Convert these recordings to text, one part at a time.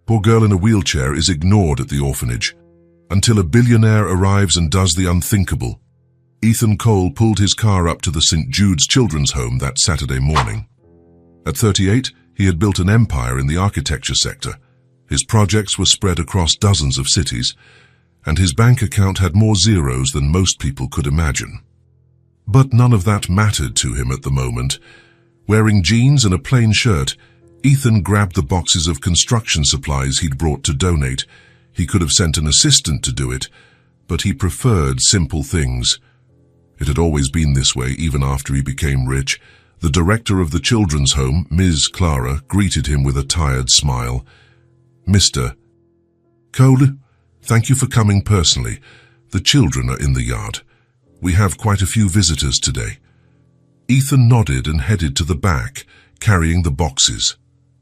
Poor girl in a wheelchair is ignored at the orphanage, until a billionaire arrives and does the unthinkable. Ethan Cole pulled his car up to the St. Jude's Children's Home that Saturday morning. At 38, he had built an empire in the architecture sector. His projects were spread across dozens of cities, and his bank account had more zeros than most people could imagine. But none of that mattered to him at the moment. Wearing jeans and a plain shirt, Ethan grabbed the boxes of construction supplies he'd brought to donate. He could have sent an assistant to do it, but he preferred simple things. It had always been this way, even after he became rich. The director of the children's home, Ms. Clara, greeted him with a tired smile. "Mr. Cole, thank you for coming personally. The children are in the yard. We have quite a few visitors today." Ethan nodded and headed to the back, carrying the boxes.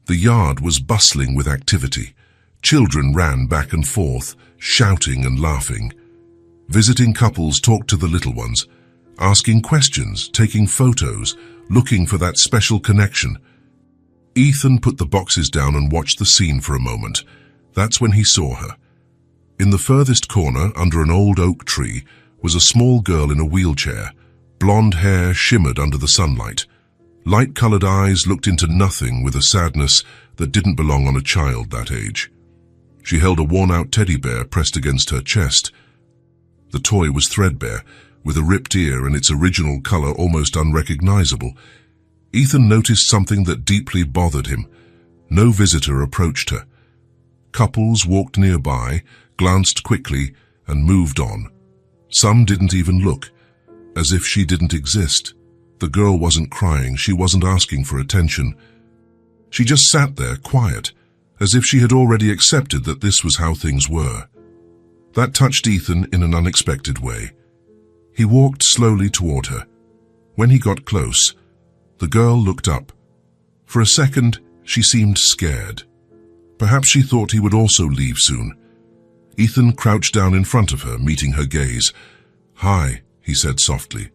The yard was bustling with activity. Children ran back and forth, shouting and laughing. Visiting couples talked to the little ones, asking questions, taking photos, looking for that special connection. Ethan put the boxes down and watched the scene for a moment. That's when he saw her. In the furthest corner, under an old oak tree, was a small girl in a wheelchair. Blonde hair shimmered under the sunlight. Light-colored eyes looked into nothing with a sadness that didn't belong on a child that age. She held a worn-out teddy bear pressed against her chest. The toy was threadbare, with a ripped ear and its original color almost unrecognizable. Ethan noticed something that deeply bothered him. No visitor approached her. Couples walked nearby, glanced quickly, and moved on. Some didn't even look, as if she didn't exist. The girl wasn't crying, she wasn't asking for attention. She just sat there, quiet, as if she had already accepted that this was how things were. That touched Ethan in an unexpected way. He walked slowly toward her. When he got close, the girl looked up. For a second, she seemed scared. Perhaps she thought he would also leave soon. Ethan crouched down in front of her, meeting her gaze. "Hi," he said softly.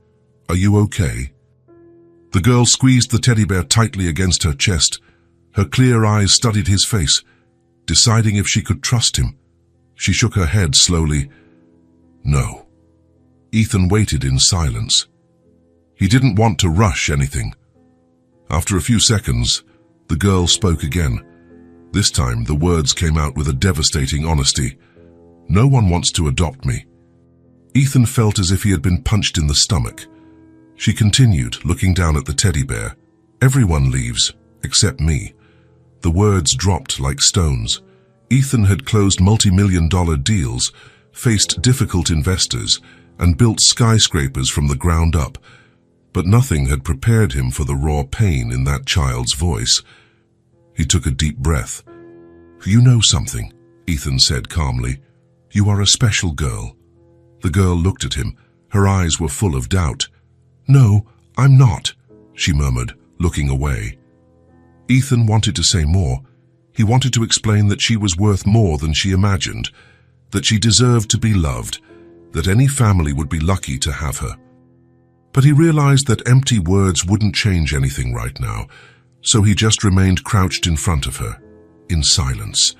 "Are you okay?" The girl squeezed the teddy bear tightly against her chest. Her clear eyes studied his face, deciding if she could trust him. She shook her head slowly. "No." Ethan waited in silence. He didn't want to rush anything. After a few seconds, the girl spoke again. This time, the words came out with a devastating honesty. "No one wants to adopt me." Ethan felt as if he had been punched in the stomach. She continued, looking down at the teddy bear. "Everyone leaves, except me." The words dropped like stones. Ethan had closed multi-million-dollar deals, faced difficult investors, and built skyscrapers from the ground up, but nothing had prepared him for the raw pain in that child's voice. He took a deep breath. "You know something," Ethan said calmly. "You are a special girl." The girl looked at him. Her eyes were full of doubt. "No, I'm not," she murmured, looking away. Ethan wanted to say more. He wanted to explain that she was worth more than she imagined, that she deserved to be loved, that any family would be lucky to have her. But he realized that empty words wouldn't change anything right now, so he just remained crouched in front of her, in silence.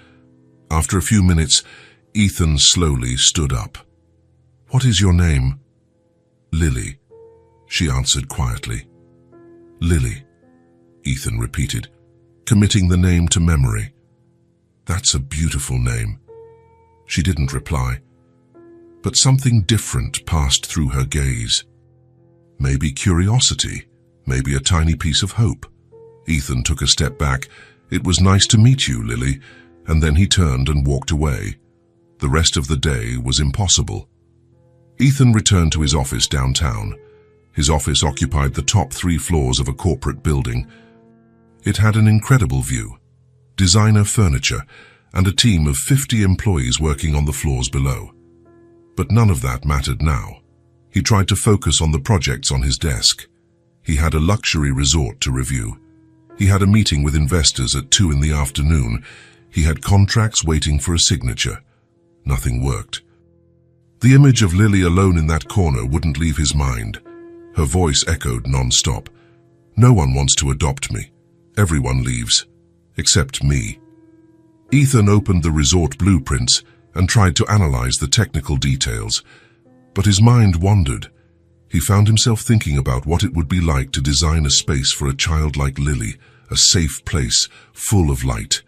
After a few minutes, Ethan slowly stood up. "What is your name?" "Lily," she answered quietly. "Lily," Ethan repeated, committing the name to memory. "That's a beautiful name." She didn't reply, but something different passed through her gaze. Maybe curiosity, maybe a tiny piece of hope. Ethan took a step back. "It was nice to meet you, Lily," and then he turned and walked away. The rest of the day was impossible. Ethan returned to his office downtown. His office occupied the top 3 floors of a corporate building. It had an incredible view, designer furniture, and a team of 50 employees working on the floors below. But none of that mattered now. He tried to focus on the projects on his desk. He had a luxury resort to review. He had a meeting with investors at 2 in the afternoon. He had contracts waiting for a signature. Nothing worked. The image of Lily alone in that corner wouldn't leave his mind. Her voice echoed non-stop. "No one wants to adopt me. Everyone leaves, except me." Ethan opened the resort blueprints and tried to analyze the technical details, but his mind wandered. He found himself thinking about what it would be like to design a space for a child like Lily, a safe place, full of light.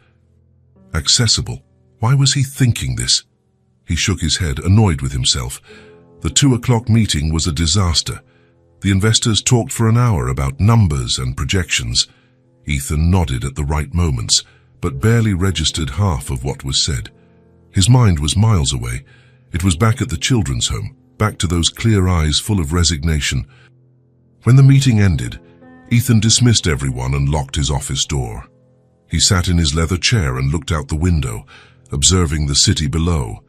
Accessible. Why was he thinking this? He shook his head, annoyed with himself. The 2 o'clock meeting was a disaster. The investors talked for an hour about numbers and projections. Ethan nodded at the right moments, but barely registered half of what was said. His mind was miles away. It was back at the children's home, back to those clear eyes full of resignation. When the meeting ended, Ethan dismissed everyone and locked his office door. He sat in his leather chair and looked out the window, observing the city below.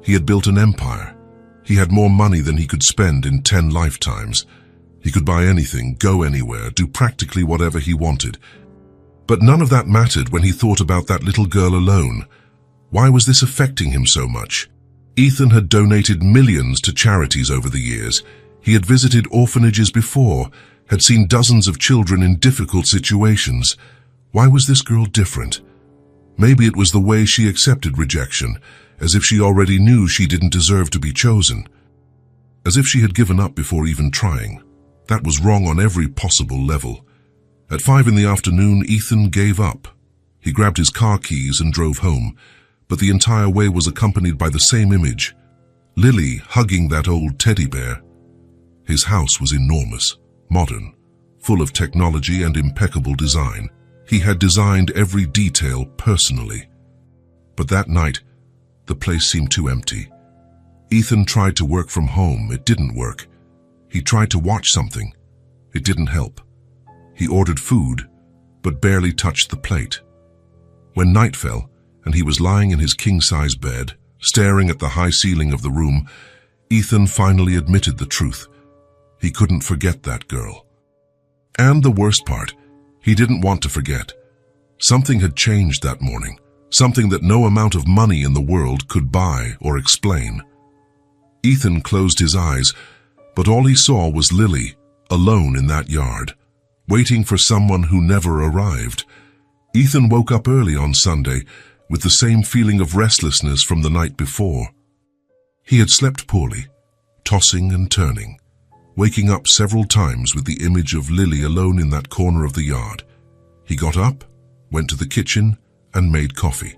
He had built an empire. He had more money than he could spend in 10 lifetimes. He could buy anything, go anywhere, do practically whatever he wanted. But none of that mattered when he thought about that little girl alone. Why was this affecting him so much? Ethan had donated millions to charities over the years. He had visited orphanages before, had seen dozens of children in difficult situations. Why was this girl different? Maybe it was the way she accepted rejection, as if she already knew she didn't deserve to be chosen. As if she had given up before even trying. That was wrong on every possible level. At 5 in the afternoon, Ethan gave up. He grabbed his car keys and drove home, but the entire way was accompanied by the same image. Lily hugging that old teddy bear. His house was enormous, modern, full of technology and impeccable design. He had designed every detail personally. But that night, the place seemed too empty. Ethan tried to work from home. It didn't work. He tried to watch something. It didn't help. He ordered food, but barely touched the plate. When night fell, and he was lying in his king-size bed, staring at the high ceiling of the room, Ethan finally admitted the truth. He couldn't forget that girl. And the worst part, he didn't want to forget. Something had changed that morning, something that no amount of money in the world could buy or explain. Ethan closed his eyes, but all he saw was Lily, alone in that yard, waiting for someone who never arrived. Ethan woke up early on Sunday with the same feeling of restlessness from the night before. He had slept poorly, tossing and turning, waking up several times with the image of Lily alone in that corner of the yard. He got up, went to the kitchen, and made coffee.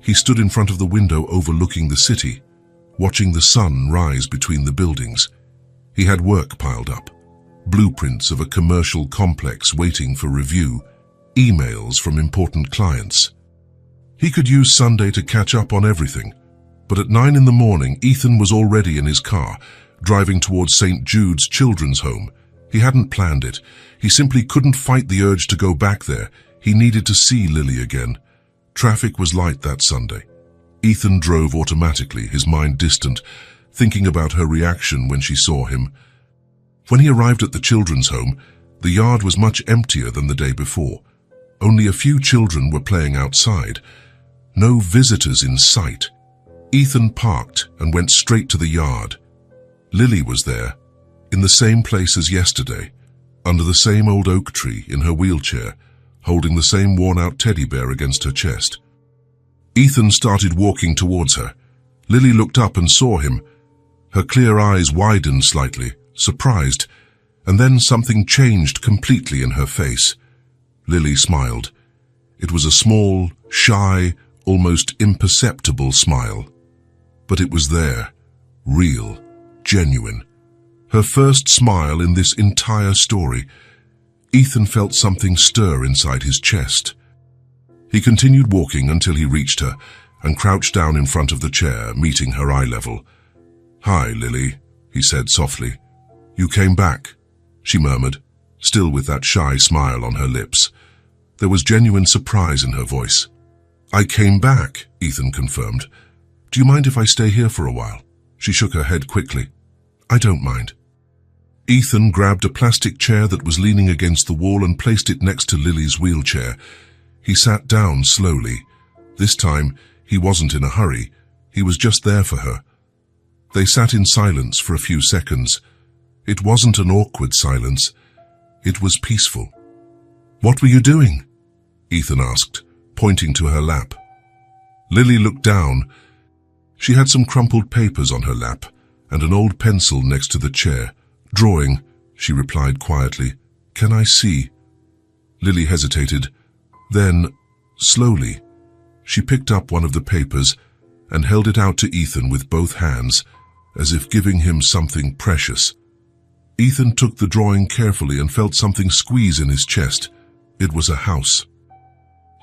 He stood in front of the window overlooking the city, watching the sun rise between the buildings. He had work piled up, blueprints of a commercial complex waiting for review, emails from important clients. He could use Sunday to catch up on everything, but at 9 in the morning, Ethan was already in his car, driving towards St. Jude's Children's Home. He hadn't planned it. He simply couldn't fight the urge to go back there. He needed to see Lily again. Traffic was light that Sunday. Ethan drove automatically, his mind distant, thinking about her reaction when she saw him. When he arrived at the children's home, the yard was much emptier than the day before. Only a few children were playing outside. No visitors in sight. Ethan parked and went straight to the yard. Lily was there, in the same place as yesterday, under the same old oak tree in her wheelchair, holding the same worn-out teddy bear against her chest. Ethan started walking towards her. Lily looked up and saw him. Her clear eyes widened slightly, surprised, and then something changed completely in her face. Lily smiled. It was a small, shy, almost imperceptible smile. But it was there, real, genuine. Her first smile in this entire story. Ethan felt something stir inside his chest. He continued walking until he reached her and crouched down in front of the chair, meeting her eye level. "Hi, Lily," he said softly. "You came back," she murmured, still with that shy smile on her lips. There was genuine surprise in her voice. "I came back," Ethan confirmed. "Do you mind if I stay here for a while?" She shook her head quickly. "I don't mind." Ethan grabbed a plastic chair that was leaning against the wall and placed it next to Lily's wheelchair. He sat down slowly. This time, he wasn't in a hurry. He was just there for her. They sat in silence for a few seconds. It wasn't an awkward silence. It was peaceful. "What were you doing?" Ethan asked, pointing to her lap. Lily looked down. She had some crumpled papers on her lap and an old pencil next to the chair. "Drawing," she replied quietly. "Can I see?" Lily hesitated. Then, slowly, she picked up one of the papers and held it out to Ethan with both hands, as if giving him something precious. Ethan took the drawing carefully and felt something squeeze in his chest. It was a house.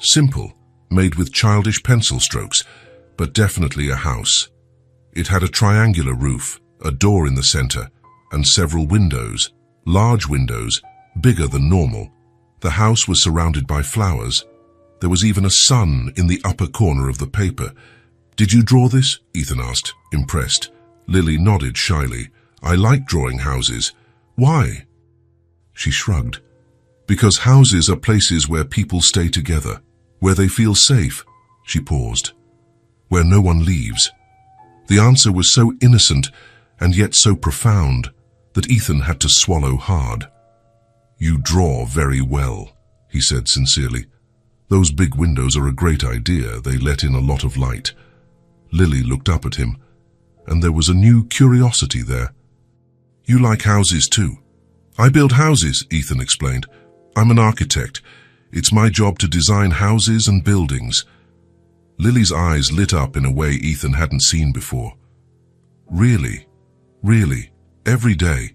Simple, made with childish pencil strokes, but definitely a house. It had a triangular roof, a door in the center, and several windows, large windows, bigger than normal. The house was surrounded by flowers. There was even a sun in the upper corner of the paper. "Did you draw this?" Ethan asked, impressed. Lily nodded shyly. "I like drawing houses." "Why?" She shrugged. "Because houses are places where people stay together, where they feel safe." She paused. "Where no one leaves." The answer was so innocent and yet so profound that Ethan had to swallow hard. "You draw very well," he said sincerely. "Those big windows are a great idea. They let in a lot of light." Lily looked up at him, and there was a new curiosity there. "You like houses too?" "I build houses," Ethan explained. "I'm an architect. It's my job to design houses and buildings." Lily's eyes lit up in a way Ethan hadn't seen before. "Really? Really? Every day?"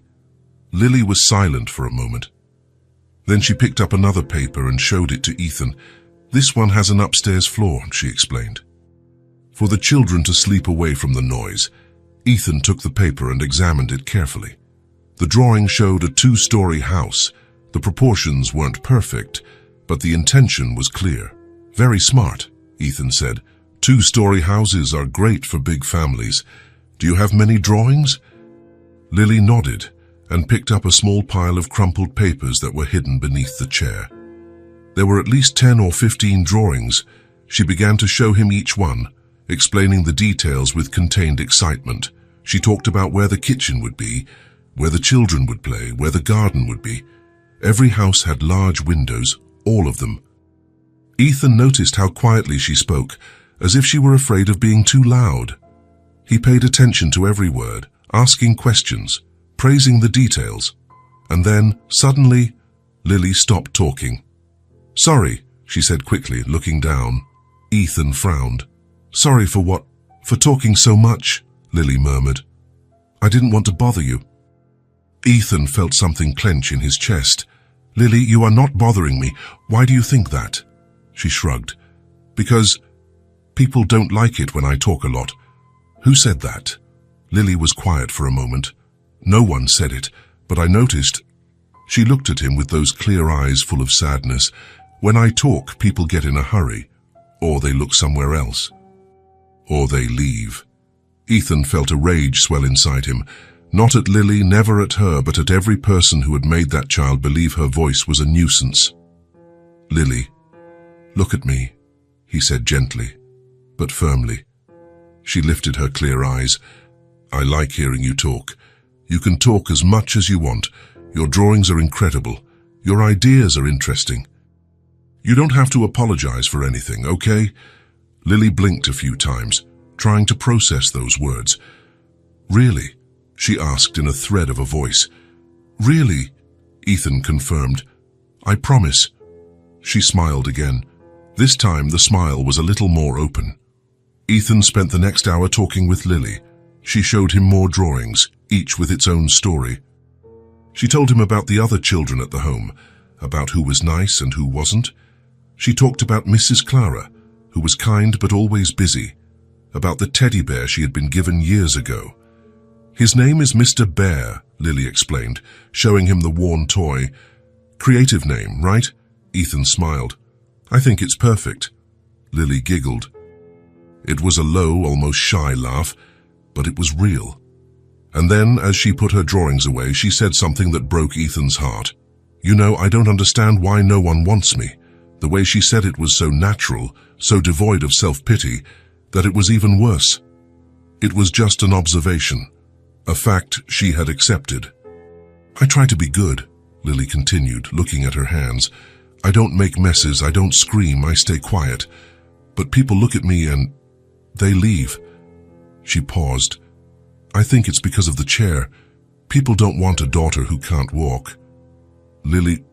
Lily was silent for a moment. Then she picked up another paper and showed it to Ethan. "This one has an upstairs floor," she explained. For the children to sleep away from the noise, Ethan took the paper and examined it carefully. The drawing showed a 2-story house. The proportions weren't perfect, but the intention was clear. "Very smart," Ethan said. 2-story houses are great for big families. Do you have many drawings?" Lily nodded and picked up a small pile of crumpled papers that were hidden beneath the chair. There were at least 10 or 15 drawings. She began to show him each one, explaining the details with contained excitement. She talked about where the kitchen would be, where the children would play, where the garden would be. Every house had large windows, all of them. Ethan noticed how quietly she spoke, as if she were afraid of being too loud. He paid attention to every word, asking questions, praising the details. And then, suddenly, Lily stopped talking. "Sorry," she said quickly, looking down. Ethan frowned. "Sorry for what? For talking so much," Lily murmured. "I didn't want to bother you." Ethan felt something clench in his chest. "Lily, you are not bothering me. Why do you think that?" She shrugged. "Because people don't like it when I talk a lot." "Who said that?" Lily was quiet for a moment. "No one said it, but I noticed." She looked at him with those clear eyes full of sadness. "When I talk, people get in a hurry, or they look somewhere else, or they leave." Ethan felt a rage swell inside him. Not at Lily, never at her, but at every person who had made that child believe her voice was a nuisance. "Lily, look at me," he said gently, but firmly. She lifted her clear eyes. "I like hearing you talk. You can talk as much as you want. Your drawings are incredible. Your ideas are interesting. You don't have to apologize for anything, okay?" Lily blinked a few times, trying to process those words. "Really?" she asked in a thread of a voice. "Really?" Ethan confirmed. "I promise." She smiled again. This time the smile was a little more open. Ethan spent the next hour talking with Lily. She showed him more drawings, each with its own story. She told him about the other children at the home, about who was nice and who wasn't. She talked about Mrs. Clara, who was kind but always busy, about the teddy bear she had been given years ago. "His name is Mr. Bear," Lily explained, showing him the worn toy. "Creative name, right?" Ethan smiled. "I think it's perfect." Lily giggled. It was a low, almost shy laugh, but it was real. And then, as she put her drawings away, she said something that broke Ethan's heart. "You know, I don't understand why no one wants me." The way she said it was so natural, so devoid of self-pity, that it was even worse. It was just an observation, a fact she had accepted. "I try to be good," Lily continued, looking at her hands. "I don't make messes, I don't scream, I stay quiet. But people look at me and They leave. She paused. I think it's because of the chair. People don't want a daughter who can't walk. Lily,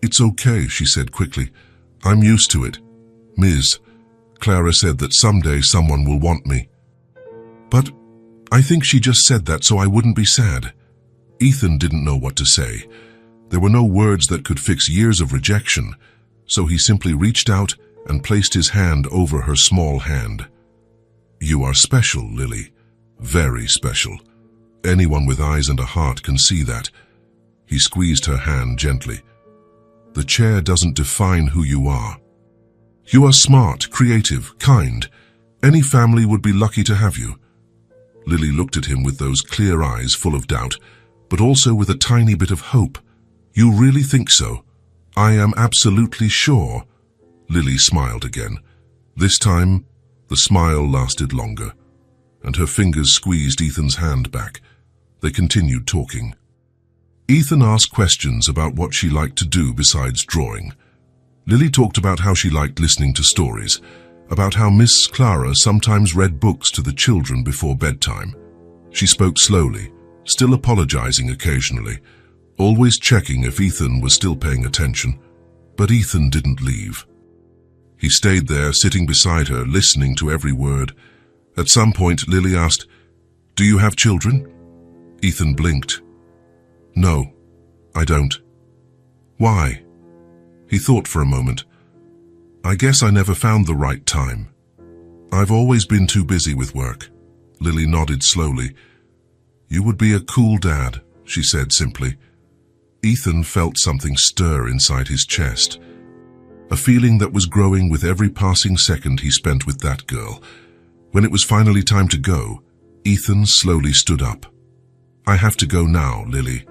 it's okay, she said quickly. I'm used to it. Ms. Clara said that someday someone will want me. But I think she just said that so I wouldn't be sad. Ethan didn't know what to say. There were no words that could fix years of rejection, so he simply reached out and placed his hand over her small hand. You are special, Lily. Very special. Anyone with eyes and a heart can see that. He squeezed her hand gently. The chair doesn't define who you are. You are smart, creative, kind. Any family would be lucky to have you. Lily looked at him with those clear eyes full of doubt, but also with a tiny bit of hope. You really think so? I am absolutely sure. Lily smiled again. This time, the smile lasted longer, and her fingers squeezed Ethan's hand back. They continued talking. Ethan asked questions about what she liked to do besides drawing. Lily talked about how she liked listening to stories, about how Miss Clara sometimes read books to the children before bedtime. She spoke slowly, still apologizing occasionally, always checking if Ethan was still paying attention. But Ethan didn't leave. He stayed there, sitting beside her, listening to every word. At some point, Lily asked, Do you have children? Ethan blinked. No, I don't. Why? He thought for a moment. I guess I never found the right time. I've always been too busy with work. Lily nodded slowly. You would be a cool dad, she said simply. Ethan felt something stir inside his chest, a feeling that was growing with every passing second he spent with that girl. When it was finally time to go, Ethan slowly stood up. I have to go now, Lily.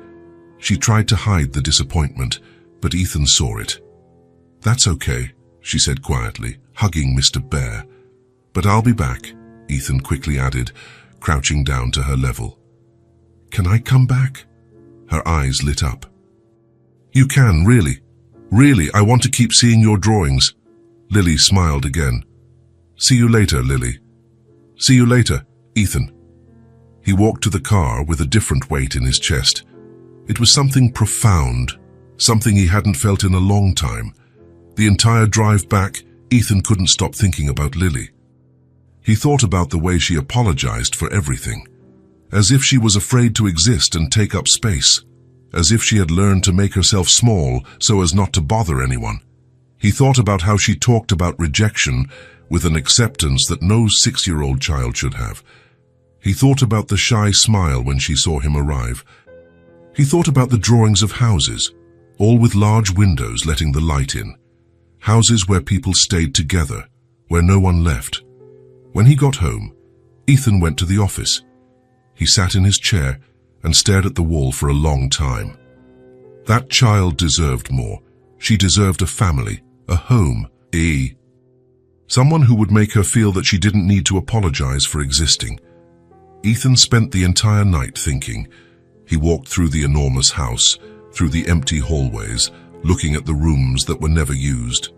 She tried to hide the disappointment, but Ethan saw it. That's okay, she said quietly, hugging Mr. Bear. But I'll be back, Ethan quickly added, crouching down to her level. Can I come back? Her eyes lit up. You can, really. Really, I want to keep seeing your drawings. Lily smiled again. See you later, Lily. See you later, Ethan. He walked to the car with a different weight in his chest. It was something profound, something he hadn't felt in a long time. The entire drive back, Ethan couldn't stop thinking about Lily. He thought about the way she apologized for everything, as if she was afraid to exist and take up space, as if she had learned to make herself small so as not to bother anyone. He thought about how she talked about rejection with an acceptance that no 6-year-old child should have. He thought about the shy smile when she saw him arrive. He thought about the drawings of houses, all with large windows letting the light in. Houses where people stayed together, where no one left. When he got home, Ethan went to the office. He sat in his chair and stared at the wall for a long time. That child deserved more. She deserved a family, a home, someone who would make her feel that she didn't need to apologize for existing. Ethan spent the entire night thinking. He walked through the enormous house, through the empty hallways, looking at the rooms that were never used.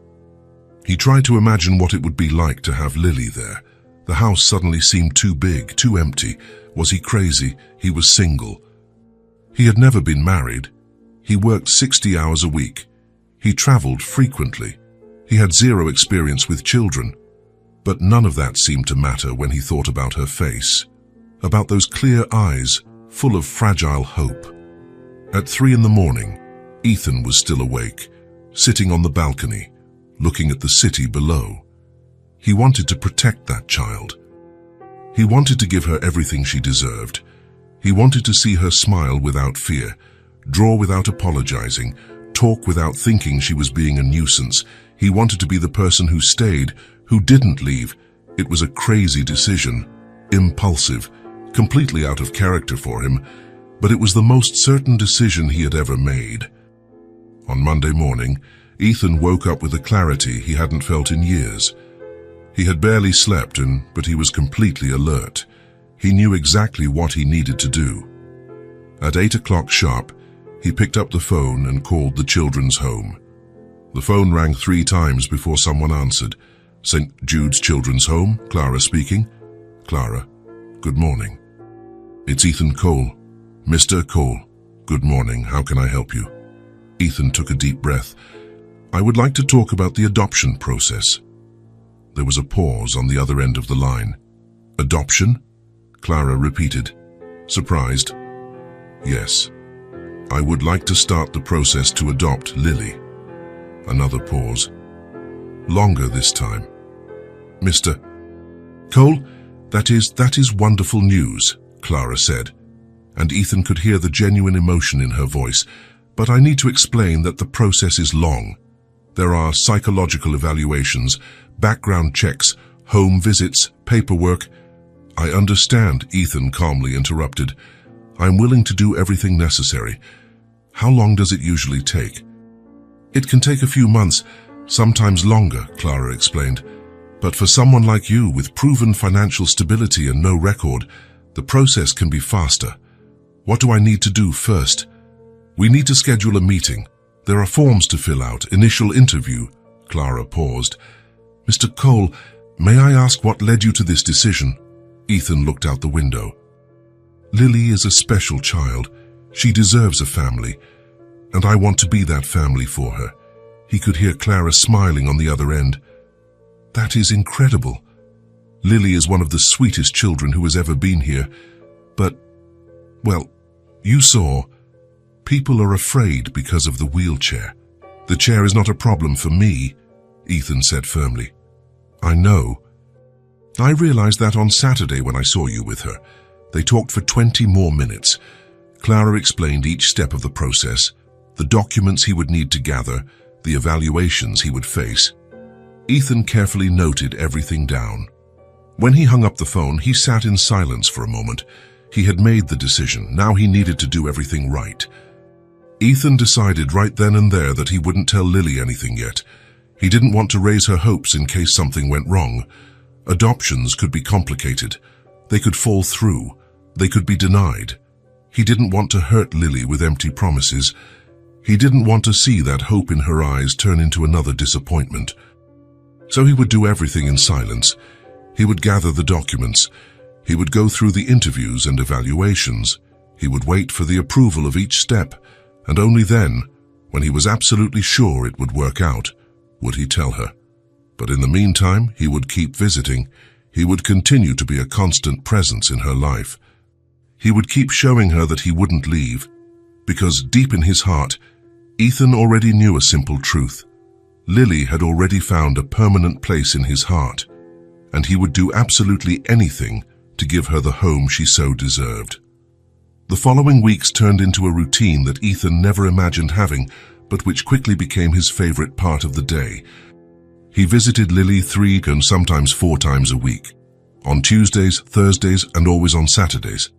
He tried to imagine what it would be like to have Lily there. The house suddenly seemed too big, too empty. Was he crazy? He was single. He had never been married. He worked 60 hours a week. He traveled frequently. He had zero experience with children. But none of that seemed to matter when he thought about her face, about those clear eyes full of fragile hope. At 3 a.m, Ethan was still awake, sitting on the balcony, looking at the city below. He wanted to protect that child. He wanted to give her everything she deserved. He wanted to see her smile without fear, draw without apologizing, talk without thinking she was being a nuisance. He wanted to be the person who stayed, who didn't leave. It was a crazy decision, impulsive, completely out of character for him, but it was the most certain decision he had ever made. On Monday morning, Ethan woke up with a clarity he hadn't felt in years. He had barely slept, but he was completely alert. He knew exactly what he needed to do. At 8 o'clock sharp, he picked up the phone and called the children's home. The phone rang 3 times before someone answered. St. Jude's Children's Home, Clara speaking. Clara, good morning. It's Ethan Cole. Mr. Cole, good morning. How can I help you? Ethan took a deep breath. I would like to talk about the adoption process. There was a pause on the other end of the line. Adoption? Clara repeated, surprised. Yes. I would like to start the process to adopt Lily. Another pause. Longer this time. Mr. Cole, that is wonderful news, Clara said, and Ethan could hear the genuine emotion in her voice. But I need to explain that the process is long. There are psychological evaluations, background checks, home visits, paperwork. I understand, Ethan calmly interrupted. I'm willing to do everything necessary. How long does it usually take? It can take a few months, sometimes longer, Clara explained. But for someone like you with proven financial stability and no record, the process can be faster. What do I need to do first? We need to schedule a meeting. There are forms to fill out, initial interview. Clara paused. Mr. Cole, may I ask what led you to this decision? Ethan looked out the window. Lily is a special child. She deserves a family, and I want to be that family for her. He could hear Clara smiling on the other end. That is incredible. Lily is one of the sweetest children who has ever been here. But, well, you saw, people are afraid because of the wheelchair. The chair is not a problem for me, Ethan said firmly. I know. I realized that on Saturday when I saw you with her. They talked for 20 more minutes. Clara explained each step of the process, the documents he would need to gather, the evaluations he would face. Ethan carefully noted everything down. When he hung up the phone, he sat in silence for a moment. He had made the decision. Now he needed to do everything right. Ethan decided right then and there that he wouldn't tell Lily anything yet. He didn't want to raise her hopes in case something went wrong. Adoptions could be complicated. They could fall through. They could be denied. He didn't want to hurt Lily with empty promises. He didn't want to see that hope in her eyes turn into another disappointment. So he would do everything in silence. He would gather the documents. He would go through the interviews and evaluations. He would wait for the approval of each step, and only then, when he was absolutely sure it would work out, would he tell her. But in the meantime, he would keep visiting. He would continue to be a constant presence in her life. He would keep showing her that he wouldn't leave, because deep in his heart, Ethan already knew a simple truth. Lily had already found a permanent place in his heart, and he would do absolutely anything to give her the home she so deserved. The following weeks turned into a routine that Ethan never imagined having, but which quickly became his favorite part of the day. He visited Lily 3 and sometimes 4 times a week, on Tuesdays, Thursdays, and always on Saturdays.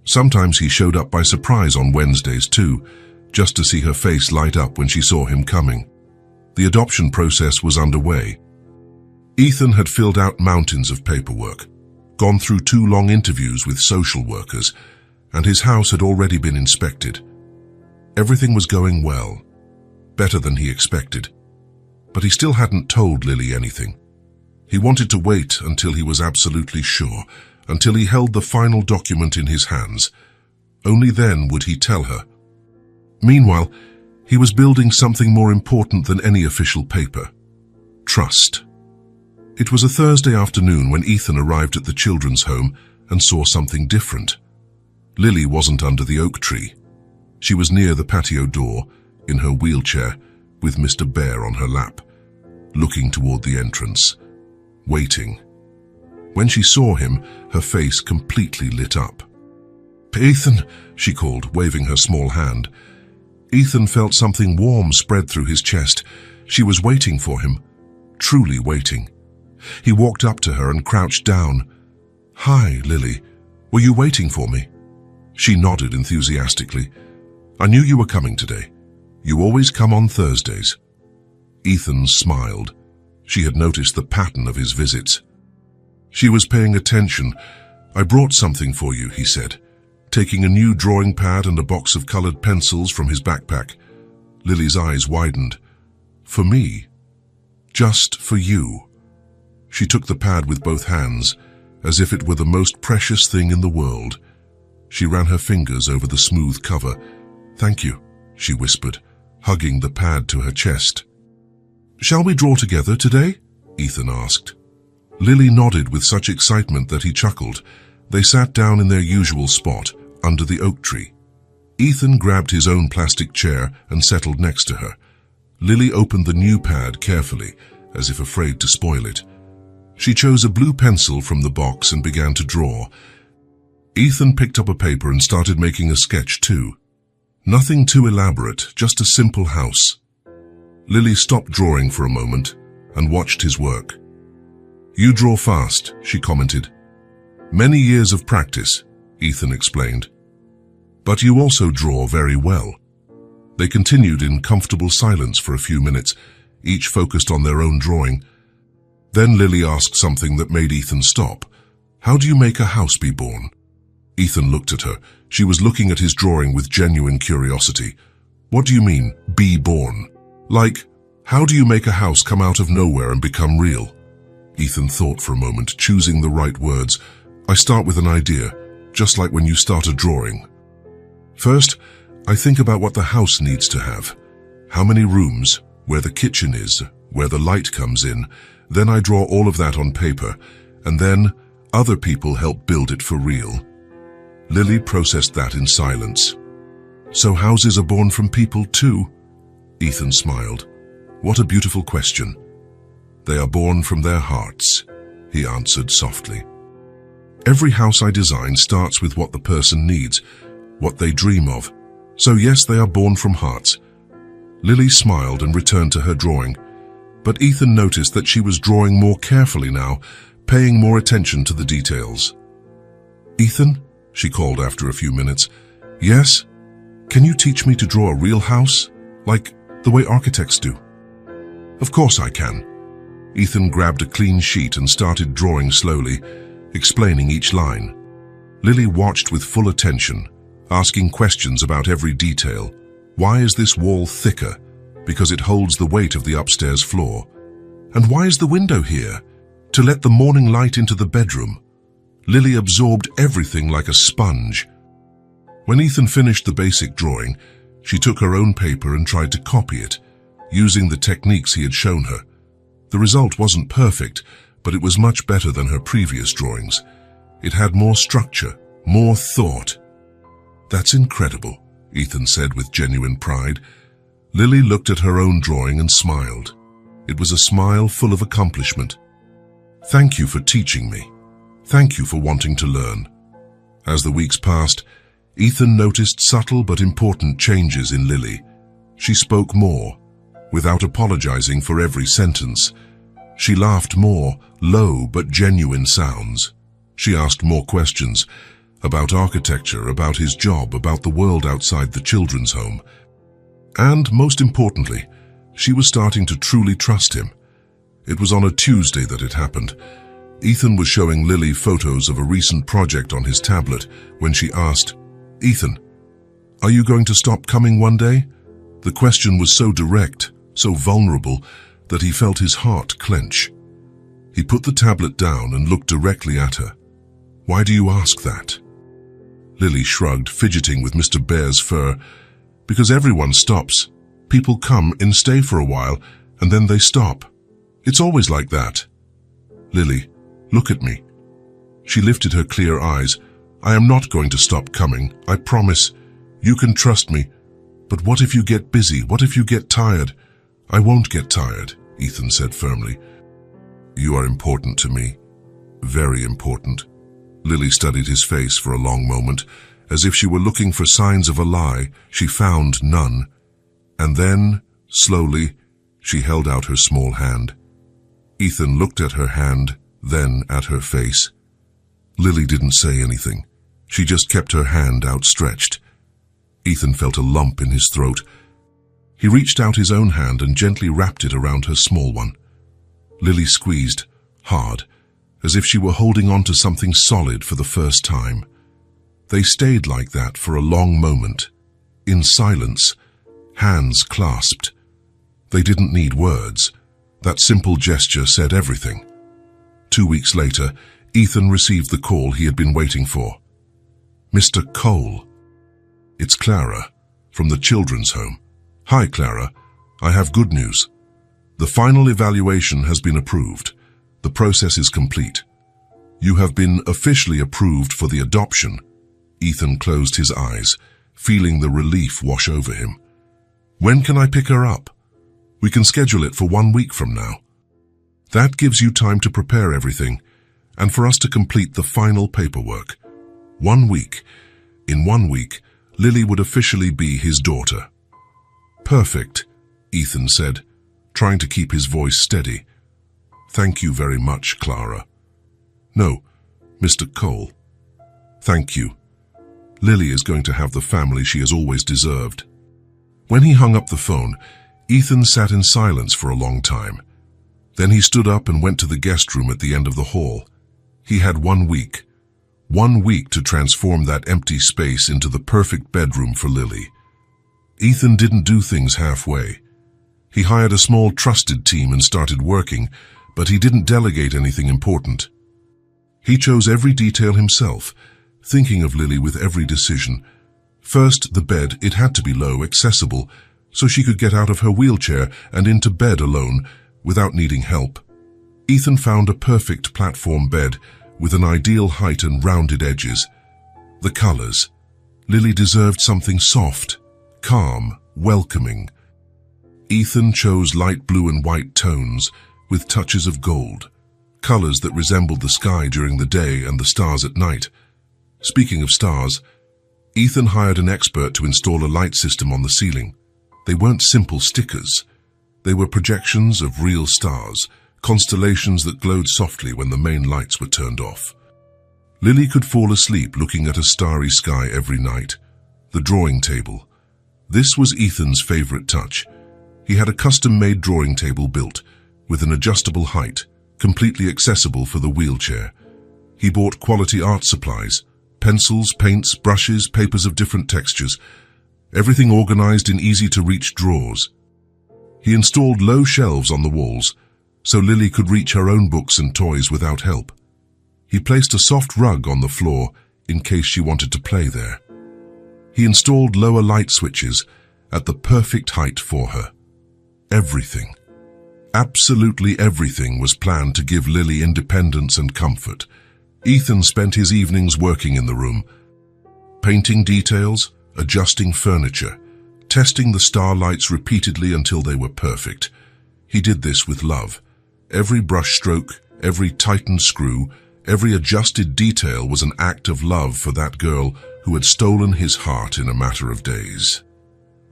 Sometimes he showed up by surprise on Wednesdays too, just to see her face light up when she saw him coming. The adoption process was underway. Ethan had filled out mountains of paperwork, gone through 2 long interviews with social workers, and his house had already been inspected. Everything was going well, better than he expected. But he still hadn't told Lily anything. He wanted to wait until he was absolutely sure, until he held the final document in his hands. Only then would he tell her. Meanwhile, he was building something more important than any official paper: trust. It was a Thursday afternoon when Ethan arrived at the children's home and saw something different. Lily wasn't under the oak tree. She was near the patio door, in her wheelchair, with Mr. Bear on her lap, looking toward the entrance, waiting. When she saw him, her face completely lit up. "Ethan," she called, waving her small hand. Ethan felt something warm spread through his chest. She was waiting for him, truly waiting. He walked up to her and crouched down. "Hi, Lily. Were you waiting for me?" She nodded enthusiastically. "I knew you were coming today. You always come on Thursdays." Ethan smiled. She had noticed the pattern of his visits. She was paying attention. "I brought something for you," he said, taking a new drawing pad and a box of colored pencils from his backpack. Lily's eyes widened. "For me? Just for you?" She took the pad with both hands, as if it were the most precious thing in the world. She ran her fingers over the smooth cover. "Thank you," she whispered, hugging the pad to her chest. "Shall we draw together today?" Ethan asked. Lily nodded with such excitement that he chuckled. They sat down in their usual spot, under the oak tree. Ethan grabbed his own plastic chair and settled next to her. Lily opened the new pad carefully, as if afraid to spoil it. She chose a blue pencil from the box and began to draw. Ethan picked up a paper and started making a sketch too. Nothing too elaborate, just a simple house. Lily stopped drawing for a moment and watched his work. "You draw fast," she commented. "Many years of practice," Ethan explained. "But you also draw very well." They continued in comfortable silence for a few minutes, each focused on their own drawing. Then Lily asked something that made Ethan stop. "How do you make a house be born?" Ethan looked at her. She was looking at his drawing with genuine curiosity. "What do you mean, be born? Like, how do you make a house come out of nowhere and become real?" Ethan thought for a moment, choosing the right words. "I start with an idea, just like when you start a drawing. First, I think about what the house needs to have. How many rooms, where the kitchen is, where the light comes in. Then I draw all of that on paper, and then other people help build it for real." Lily processed that in silence. "So houses are born from people too?" Ethan smiled. "What a beautiful question." "They are born from their hearts," he answered softly. "Every house I design starts with what the person needs, what they dream of. So yes, they are born from hearts." Lily smiled and returned to her drawing, but Ethan noticed that she was drawing more carefully now, paying more attention to the details. "Ethan," she called after a few minutes. "Yes? Can you teach me to draw a real house, like the way architects do?" "Of course I can." Ethan grabbed a clean sheet and started drawing slowly, explaining each line. Lily watched with full attention, asking questions about every detail. Why is this wall thicker? Because it holds the weight of the upstairs floor. And why is the window here? To let the morning light into the bedroom. Lily absorbed everything like a sponge. When Ethan finished the basic drawing, she took her own paper and tried to copy it, using the techniques he had shown her. The result wasn't perfect, but it was much better than her previous drawings. It had more structure, more thought. "That's incredible," Ethan said with genuine pride. Lily looked at her own drawing and smiled. It was a smile full of accomplishment. "Thank you for teaching me. Thank you for wanting to learn." As the weeks passed, Ethan noticed subtle but important changes in Lily. She spoke more, without apologizing for every sentence. She laughed more, low but genuine sounds. She asked more questions, about architecture, about his job, about the world outside the children's home. And, most importantly, she was starting to truly trust him. It was on a Tuesday that it happened. Ethan was showing Lily photos of a recent project on his tablet when she asked, "Ethan, are you going to stop coming one day?" The question was so direct, so vulnerable, that he felt his heart clench. He put the tablet down and looked directly at her. "Why do you ask that?" Lily shrugged, fidgeting with Mr. Bear's fur. "Because everyone stops. People come and stay for a while, and then they stop. It's always like that." "Lily, look at me." She lifted her clear eyes. "I am not going to stop coming, I promise. You can trust me. But what if you get busy? What if you get tired?" "I won't get tired," Ethan said firmly. "You are important to me. Very important." Lily studied his face for a long moment. As if she were looking for signs of a lie, she found none. And then, slowly, she held out her small hand. Ethan looked at her hand, then at her face. Lily didn't say anything. She just kept her hand outstretched. Ethan felt a lump in his throat. He reached out his own hand and gently wrapped it around her small one. Lily squeezed, hard, as if she were holding on to something solid for the first time. They stayed like that for a long moment, in silence, hands clasped. They didn't need words. That simple gesture said everything. 2 weeks later, Ethan received the call he had been waiting for. "Mr. Cole." "It's Clara, from the children's home." "Hi, Clara. I have good news. The final evaluation has been approved. The process is complete. You have been officially approved for the adoption." Ethan closed his eyes, feeling the relief wash over him. "When can I pick her up?" "We can schedule it for 1 week from now. That gives you time to prepare everything, and for us to complete the final paperwork. 1 week. In 1 week, Lily would officially be his daughter." "Perfect," Ethan said, trying to keep his voice steady. "Thank you very much, Clara." "No, Mr. Cole. Thank you. Lily is going to have the family she has always deserved." When he hung up the phone, Ethan sat in silence for a long time. Then he stood up and went to the guest room at the end of the hall. He had 1 week. 1 week to transform that empty space into the perfect bedroom for Lily. Ethan didn't do things halfway. He hired a small trusted team and started working, but he didn't delegate anything important. He chose every detail himself, thinking of Lily with every decision. First, the bed. It had to be low, accessible, so she could get out of her wheelchair and into bed alone without needing help. Ethan found a perfect platform bed with an ideal height and rounded edges. The colors. Lily deserved something soft, calm, welcoming. Ethan chose light blue and white tones with touches of gold, colors that resembled the sky during the day and the stars at night. Speaking of stars, Ethan hired an expert to install a light system on the ceiling. They weren't simple stickers. They were projections of real stars, constellations that glowed softly when the main lights were turned off. Lily could fall asleep looking at a starry sky every night. The drawing table. This was Ethan's favorite touch. He had a custom-made drawing table built, with an adjustable height, completely accessible for the wheelchair. He bought quality art supplies, pencils, paints, brushes, papers of different textures, everything organized in easy-to-reach drawers. He installed low shelves on the walls, so Lily could reach her own books and toys without help. He placed a soft rug on the floor in case she wanted to play there. He installed lower light switches at the perfect height for her. Everything, absolutely everything, was planned to give Lily independence and comfort. Ethan spent his evenings working in the room, painting details, adjusting furniture, testing the starlights repeatedly until they were perfect. He did this with love. Every brush stroke, every tightened screw, every adjusted detail was an act of love for that girl who had stolen his heart in a matter of days.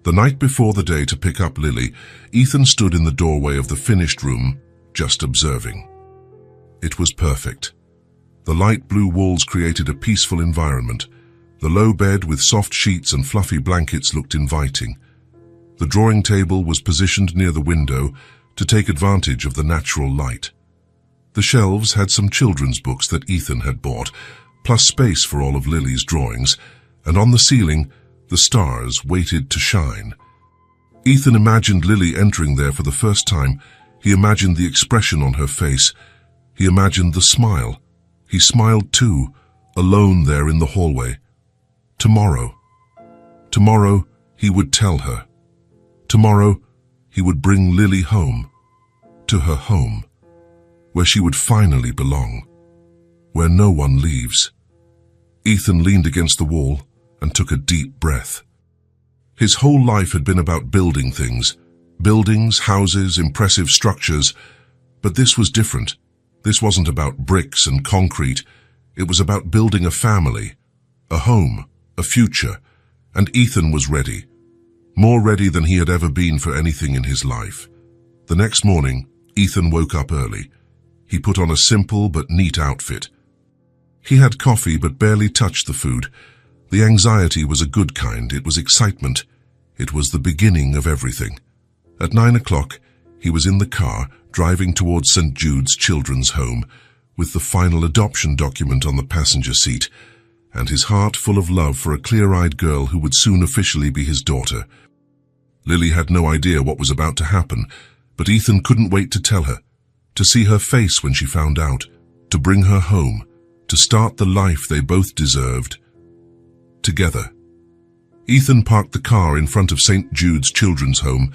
The night before the day to pick up Lily, Ethan stood in the doorway of the finished room, just observing. It was perfect. The light blue walls created a peaceful environment. The low bed with soft sheets and fluffy blankets looked inviting. The drawing table was positioned near the window to take advantage of the natural light. The shelves had some children's books that Ethan had bought, plus space for all of Lily's drawings, and on the ceiling, the stars waited to shine. Ethan imagined Lily entering there for the first time. He imagined the expression on her face. He imagined the smile. He smiled too, alone there in the hallway. Tomorrow. Tomorrow, he would tell her. Tomorrow, he would bring Lily home. To her home, where she would finally belong. Where no one leaves. Ethan leaned against the wall and took a deep breath. His whole life had been about building things. Buildings, houses, impressive structures. But this was different. This wasn't about bricks and concrete. It was about building a family, a home, a future. And Ethan was ready. More ready than he had ever been for anything in his life. The next morning, Ethan woke up early. He put on a simple but neat outfit. He had coffee but barely touched the food. The anxiety was a good kind. It was excitement. It was the beginning of everything. At 9 o'clock, he was in the car, driving towards St. Jude's Children's Home, with the final adoption document on the passenger seat, and his heart full of love for a clear-eyed girl who would soon officially be his daughter. Lily had no idea what was about to happen, but Ethan couldn't wait to tell her, to see her face when she found out. to bring her home, to start the life they both deserved, together. Ethan parked the car in front of St. Jude's Children's Home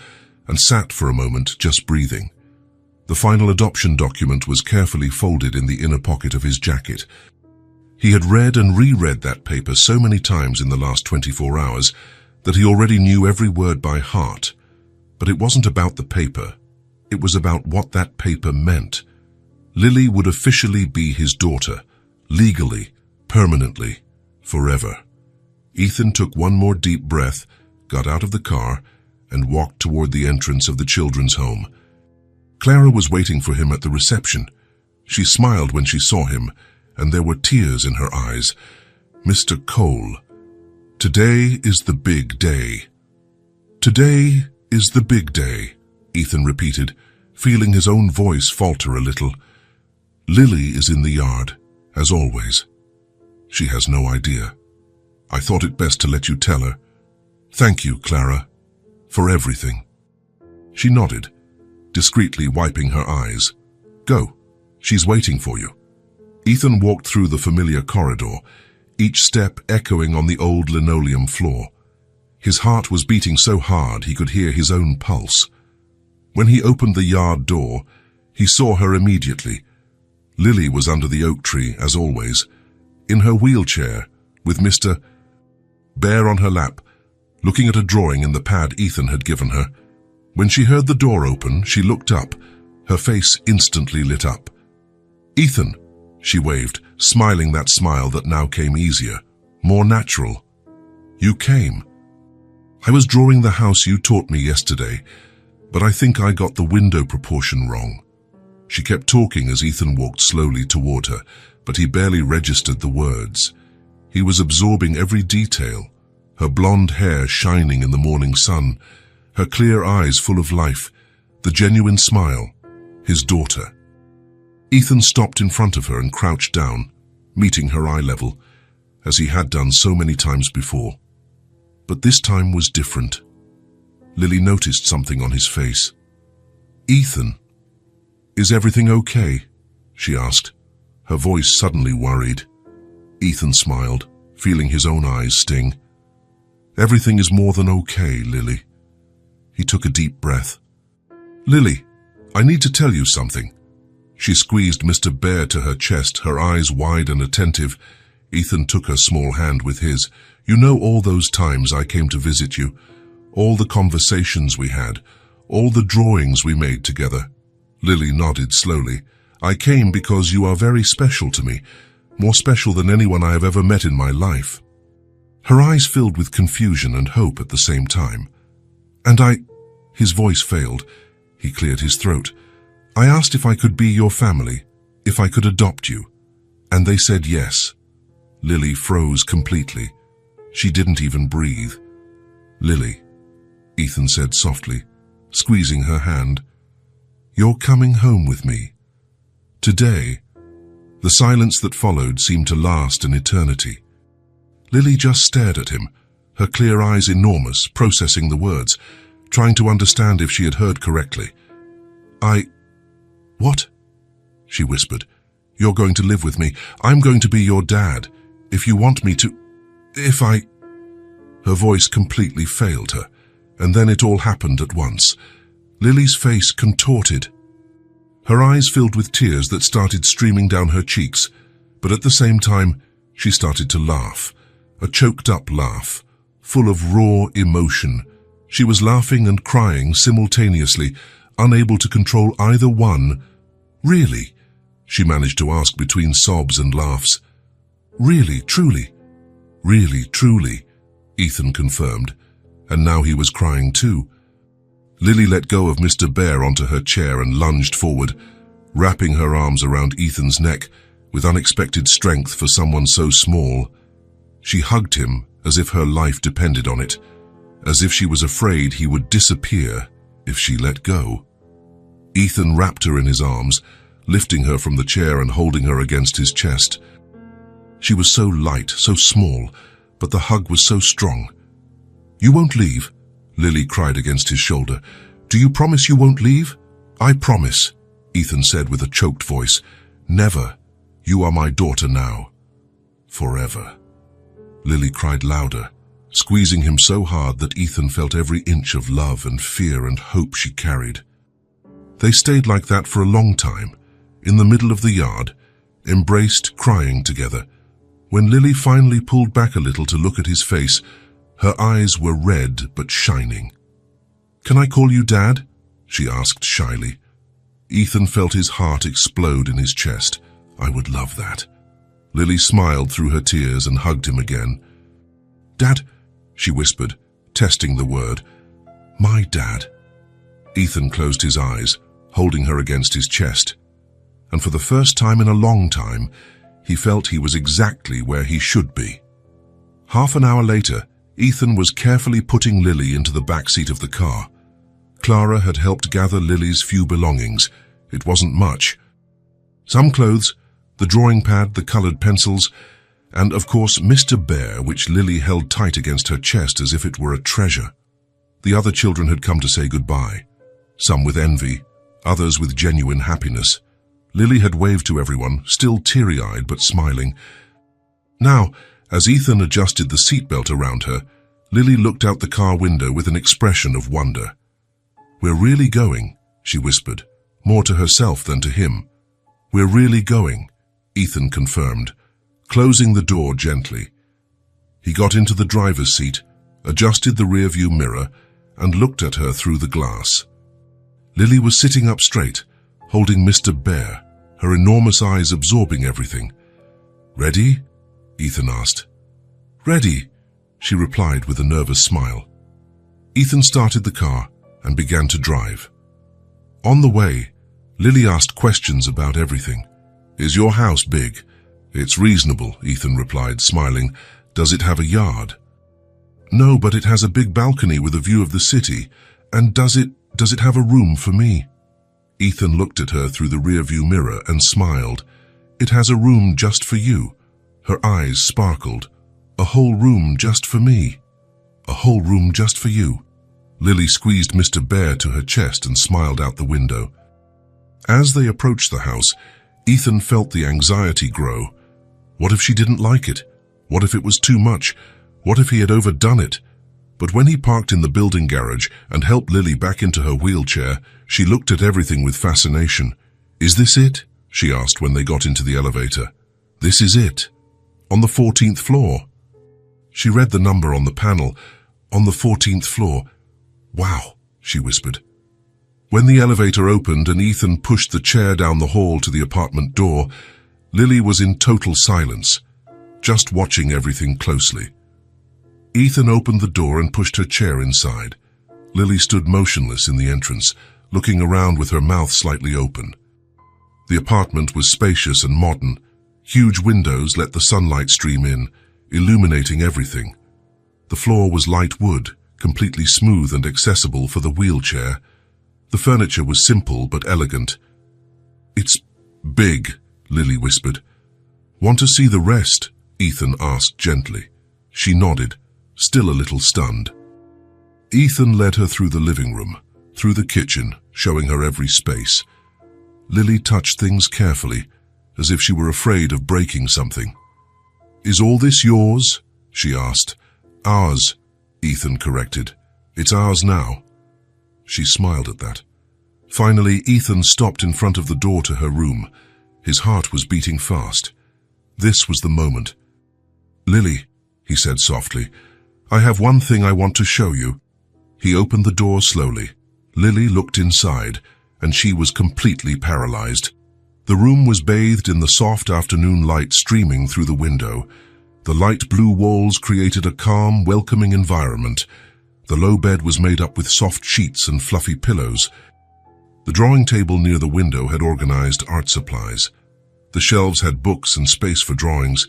and sat for a moment, just breathing. The final adoption document was carefully folded in the inner pocket of his jacket. He had read and reread that paper so many times in the last 24 hours that he already knew every word by heart. But it wasn't about the paper. It was about what that paper meant. Lily would officially be his daughter, legally, permanently, forever. Ethan took one more deep breath, got out of the car, and walked toward the entrance of the children's home. Clara was waiting for him at the reception. She smiled when she saw him, and there were tears in her eyes. "Mr. Cole, today is the big day." "Today is the big day," Ethan repeated, feeling his own voice falter a little. "Lily is in the yard, as always. She has no idea. I thought it best to let you tell her. Thank you, Clara, for everything." She nodded, discreetly wiping her eyes. "Go. She's waiting for you." Ethan walked through the familiar corridor, each step echoing on the old linoleum floor. His heart was beating so hard he could hear his own pulse. When he opened the yard door, he saw her immediately. Lily was under the oak tree, as always, in her wheelchair, with Mr. Bear on her lap, looking at a drawing in the pad Ethan had given her. When she heard the door open, she looked up, her face instantly lit up. "Ethan," she waved, smiling that smile that now came easier, more natural. "You came. I was drawing the house you taught me yesterday, but I think I got the window proportion wrong." She kept talking as Ethan walked slowly toward her, but he barely registered the words. He was absorbing every detail, her blonde hair shining in the morning sun, her clear eyes full of life, the genuine smile, his daughter. Ethan stopped in front of her and crouched down, meeting her eye level, as he had done so many times before. But this time was different. Lily noticed something on his face. "Ethan, is everything okay?" she asked, her voice suddenly worried. Ethan smiled, feeling his own eyes sting. "Everything is more than okay, Lily." He took a deep breath. "Lily, I need to tell you something." She squeezed Mr. Bear to her chest, her eyes wide and attentive. Ethan took her small hand with his. "You know all those times I came to visit you, all the conversations we had, all the drawings we made together." Lily nodded slowly. "I came because you are very special to me, more special than anyone I have ever met in my life." Her eyes filled with confusion and hope at the same time. His voice failed. He cleared his throat. "I asked if I could be your family, if I could adopt you, and they said yes." Lily froze completely. She didn't even breathe. "Lily," Ethan said softly, squeezing her hand, "you're coming home with me. Today." The silence that followed seemed to last an eternity. Lily just stared at him, her clear eyes enormous, processing the words, trying to understand if she had heard correctly. "What?" she whispered. "You're going to live with me. I'm going to be your dad. If you want me to... Her voice completely failed her, and then it all happened at once. Lily's face contorted. Her eyes filled with tears that started streaming down her cheeks, but at the same time, she started to laugh, a choked-up laugh, full of raw emotion. She was laughing and crying simultaneously, unable to control either one. "Really?" she managed to ask between sobs and laughs. "Really, truly?" "Really, truly," Ethan confirmed, and now he was crying too. Lily let go of Mr. Bear onto her chair and lunged forward, wrapping her arms around Ethan's neck with unexpected strength for someone so small. She hugged him as if her life depended on it, as if she was afraid he would disappear if she let go. Ethan wrapped her in his arms, lifting her from the chair and holding her against his chest. She was so light, so small, but the hug was so strong. "You won't leave?" Lily cried against his shoulder. "Do you promise you won't leave?" "I promise," Ethan said with a choked voice. "Never, You are my daughter now. Forever. Lily cried louder, squeezing him so hard that Ethan felt every inch of love and fear and hope she carried. They stayed like that for a long time, in the middle of the yard, embraced, crying together. When Lily finally pulled back a little to look at his face, her eyes were red but shining. "Can I call you Dad?" she asked shyly. Ethan felt his heart explode in his chest. "I would love that." Lily smiled through her tears and hugged him again. "Dad," she whispered, testing the word. "My dad." Ethan closed his eyes, holding her against his chest. And for the first time in a long time, he felt he was exactly where he should be. Half an hour later, Ethan was carefully putting Lily into the back seat of the car. Clara had helped gather Lily's few belongings. It wasn't much. Some clothes, the drawing pad, the colored pencils, and of course Mr. Bear, which Lily held tight against her chest as if it were a treasure. The other children had come to say goodbye, some with envy, others with genuine happiness. Lily had waved to everyone, still teary-eyed but smiling. Now, as Ethan adjusted the seatbelt around her, Lily looked out the car window with an expression of wonder. "We're really going," she whispered, more to herself than to him. "We're really going," Ethan confirmed, closing the door gently. He got into the driver's seat, adjusted the rearview mirror, and looked at her through the glass. Lily was sitting up straight, holding Mr. Bear, her enormous eyes absorbing everything. "Ready?" Ethan asked. "Ready," she replied with a nervous smile. Ethan started the car and began to drive. On the way, Lily asked questions about everything. "Is your house big?" "It's reasonable," Ethan replied, smiling. "Does it have a yard?" "No, but it has a big balcony with a view of the city. And does it have a room for me?" Ethan looked at her through the rearview mirror and smiled. "It has a room just for you." Her eyes sparkled. "A whole room just for me." "A whole room just for you." Lily squeezed Mr. Bear to her chest and smiled out the window. As they approached the house, Ethan felt the anxiety grow. What if she didn't like it? What if it was too much? What if he had overdone it? But when he parked in the building garage and helped Lily back into her wheelchair, she looked at everything with fascination. "Is this it?" she asked when they got into the elevator. "This is it. On the 14th floor." She read the number on the panel. "On the 14th floor. Wow," she whispered. When the elevator opened and Ethan pushed the chair down the hall to the apartment door, Lily was in total silence, just watching everything closely. Ethan opened the door and pushed her chair inside. Lily stood motionless in the entrance, looking around with her mouth slightly open. The apartment was spacious and modern. Huge windows let the sunlight stream in, illuminating everything. The floor was light wood, completely smooth and accessible for the wheelchair. The furniture was simple but elegant. "It's big," Lily whispered. "Want to see the rest?" Ethan asked gently. She nodded, still a little stunned. Ethan led her through the living room, through the kitchen, showing her every space. Lily touched things carefully, as if she were afraid of breaking something. "Is all this yours?" she asked. "Ours," Ethan corrected. "It's ours now." She smiled at that. Finally, Ethan stopped in front of the door to her room. His heart was beating fast. This was the moment. "Lily," he said softly, "I have one thing I want to show you." He opened the door slowly. Lily looked inside, and she was completely paralyzed. The room was bathed in the soft afternoon light streaming through the window. The light blue walls created a calm, welcoming environment. The low bed was made up with soft sheets and fluffy pillows. The drawing table near the window had organized art supplies. The shelves had books and space for drawings,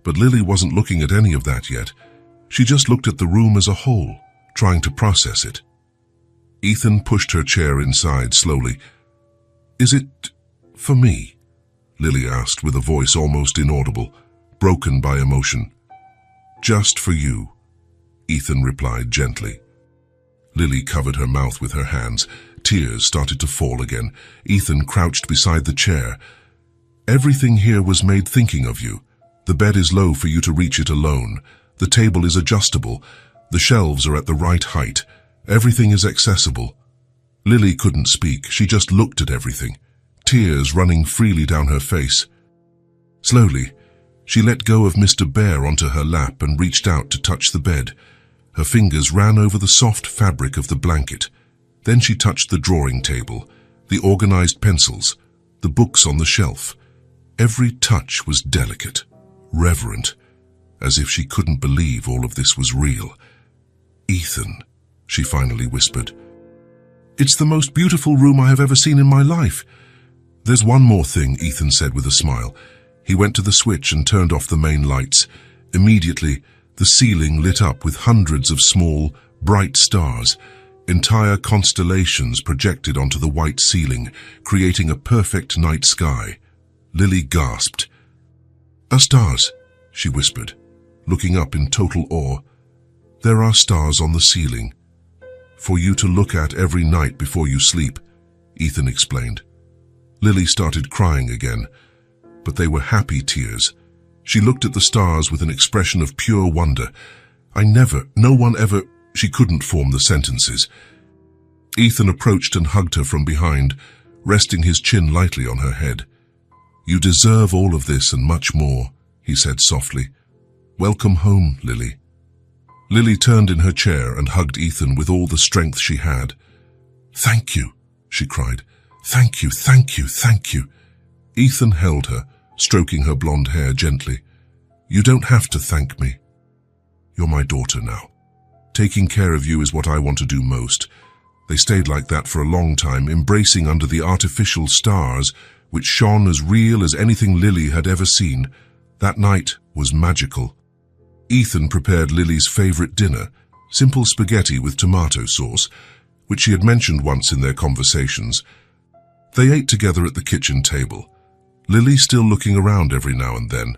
but Lily wasn't looking at any of that yet. She just looked at the room as a whole, trying to process it. Ethan pushed her chair inside slowly. "Is it for me?" Lily asked with a voice almost inaudible, broken by emotion. "Just for you," Ethan replied gently. Lily covered her mouth with her hands. Tears started to fall again. Ethan crouched beside the chair. Everything here was made thinking of you. The bed is low for you to reach it alone. The table is adjustable. The shelves are at the right height. Everything is accessible. Lily couldn't speak. She just looked at everything, tears running freely down her face. Slowly, she let go of Mr. Bear onto her lap and reached out to touch the bed. Her fingers ran over the soft fabric of the blanket. Then she touched the drawing table, the organized pencils, the books on the shelf. Every touch was delicate, reverent, as if she couldn't believe all of this was real. "Ethan," she finally whispered. "It's the most beautiful room I have ever seen in my life." "There's one more thing," Ethan said with a smile. He went to the switch and turned off the main lights. Immediately, the ceiling lit up with hundreds of small, bright stars. Entire constellations projected onto the white ceiling, creating a perfect night sky. Lily gasped. "Are stars?" she whispered, looking up in total awe. "There are stars on the ceiling, for you to look at every night before you sleep," Ethan explained. Lily started crying again, but they were happy tears. She looked at the stars with an expression of pure wonder. No one ever, she couldn't form the sentences. Ethan approached and hugged her from behind, resting his chin lightly on her head. "You deserve all of this and much more," he said softly. "Welcome home, Lily." Lily turned in her chair and hugged Ethan with all the strength she had. "Thank you," she cried. "Thank you, thank you, thank you." Ethan held her, stroking her blonde hair gently. "You don't have to thank me. You're my daughter now. Taking care of you is what I want to do most." They stayed like that for a long time, embracing under the artificial stars, which shone as real as anything Lily had ever seen. That night was magical. Ethan prepared Lily's favorite dinner, simple spaghetti with tomato sauce, which she had mentioned once in their conversations. They ate together at the kitchen table, Lily still looking around every now and then,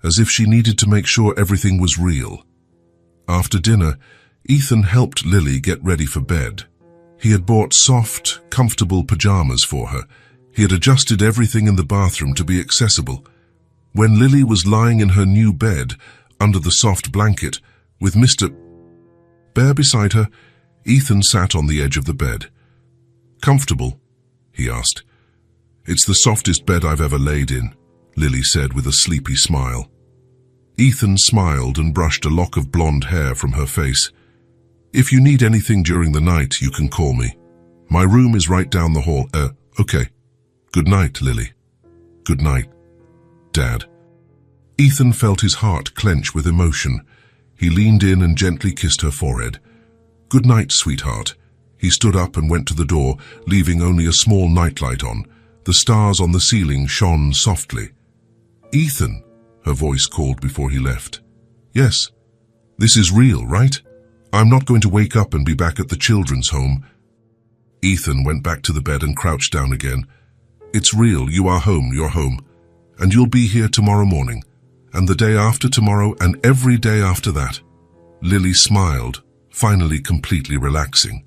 as if she needed to make sure everything was real. After dinner, Ethan helped Lily get ready for bed. He had bought soft, comfortable pajamas for her. He had adjusted everything in the bathroom to be accessible. When Lily was lying in her new bed, under the soft blanket, with Mr. Bear beside her, Ethan sat on the edge of the bed. "Comfortable?" he asked. "It's the softest bed I've ever laid in," Lily said with a sleepy smile. Ethan smiled and brushed a lock of blonde hair from her face. "If you need anything during the night, you can call me. My room is right down the hall. Okay. Good night, Lily." "Good night, Dad." Ethan felt his heart clench with emotion. He leaned in and gently kissed her forehead. "Good night, sweetheart." He stood up and went to the door, leaving only a small nightlight on. The stars on the ceiling shone softly. "Ethan," her voice called before he left. "Yes, this is real, right? I'm not going to wake up and be back at the children's home." Ethan went back to the bed and crouched down again. "It's real. You are home. You're home. And you'll be here tomorrow morning, and the day after tomorrow, and every day after that." Lily smiled, finally completely relaxing.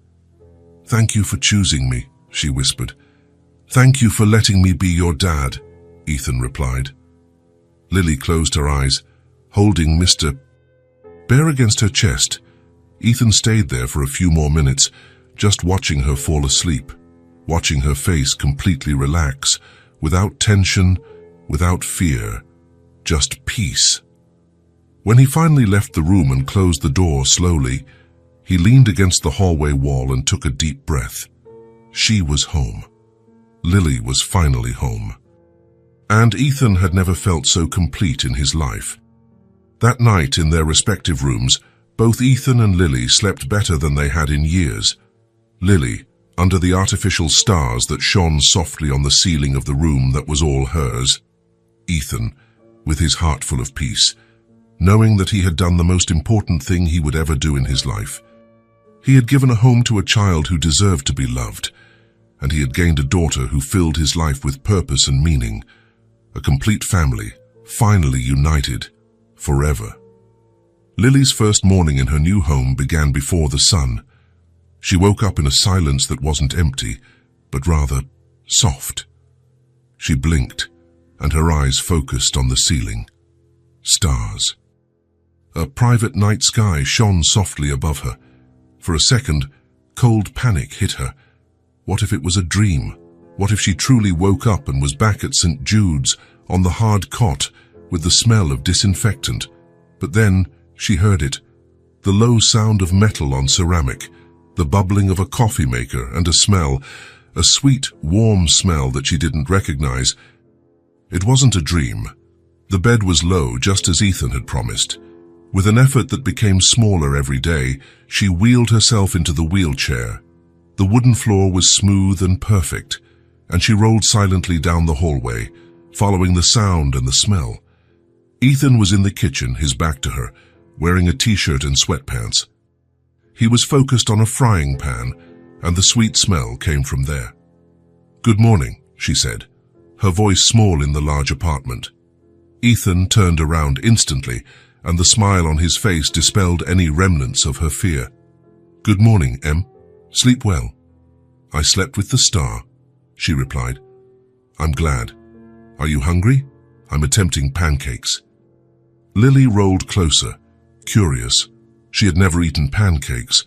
"Thank you for choosing me," she whispered. "Thank you for letting me be your dad," Ethan replied. Lily closed her eyes, holding Mr. Bear against her chest. Ethan stayed there for a few more minutes, just watching her fall asleep, watching her face completely relax, without tension, without fear, just peace. When he finally left the room and closed the door slowly, he leaned against the hallway wall and took a deep breath. She was home. Lily was finally home. And Ethan had never felt so complete in his life. That night in their respective rooms, both Ethan and Lily slept better than they had in years. Lily, under the artificial stars that shone softly on the ceiling of the room that was all hers. Ethan, with his heart full of peace, knowing that he had done the most important thing he would ever do in his life. He had given a home to a child who deserved to be loved, and he had gained a daughter who filled his life with purpose and meaning. A complete family, finally united, forever. Lily's first morning in her new home began before the sun. She woke up in a silence that wasn't empty, but rather soft. She blinked, and her eyes focused on the ceiling. Stars. A private night sky shone softly above her. For a second, cold panic hit her. What if it was a dream? What if she truly woke up and was back at St. Jude's, on the hard cot, with the smell of disinfectant? But then she heard it. The low sound of metal on ceramic, the bubbling of a coffee maker, and a smell, a sweet, warm smell that she didn't recognize. It wasn't a dream. The bed was low, just as Ethan had promised. With an effort that became smaller every day, she wheeled herself into the wheelchair. The wooden floor was smooth and perfect, and she rolled silently down the hallway, following the sound and the smell. Ethan was in the kitchen, his back to her, wearing a t-shirt and sweatpants. He was focused on a frying pan, and the sweet smell came from there. "Good morning," she said, her voice small in the large apartment. Ethan turned around instantly, and the smile on his face dispelled any remnants of her fear. "Good morning, Em. Sleep well." "I slept with the star," she replied. "I'm glad. Are you hungry? I'm attempting pancakes." Lily rolled closer, curious. She had never eaten pancakes.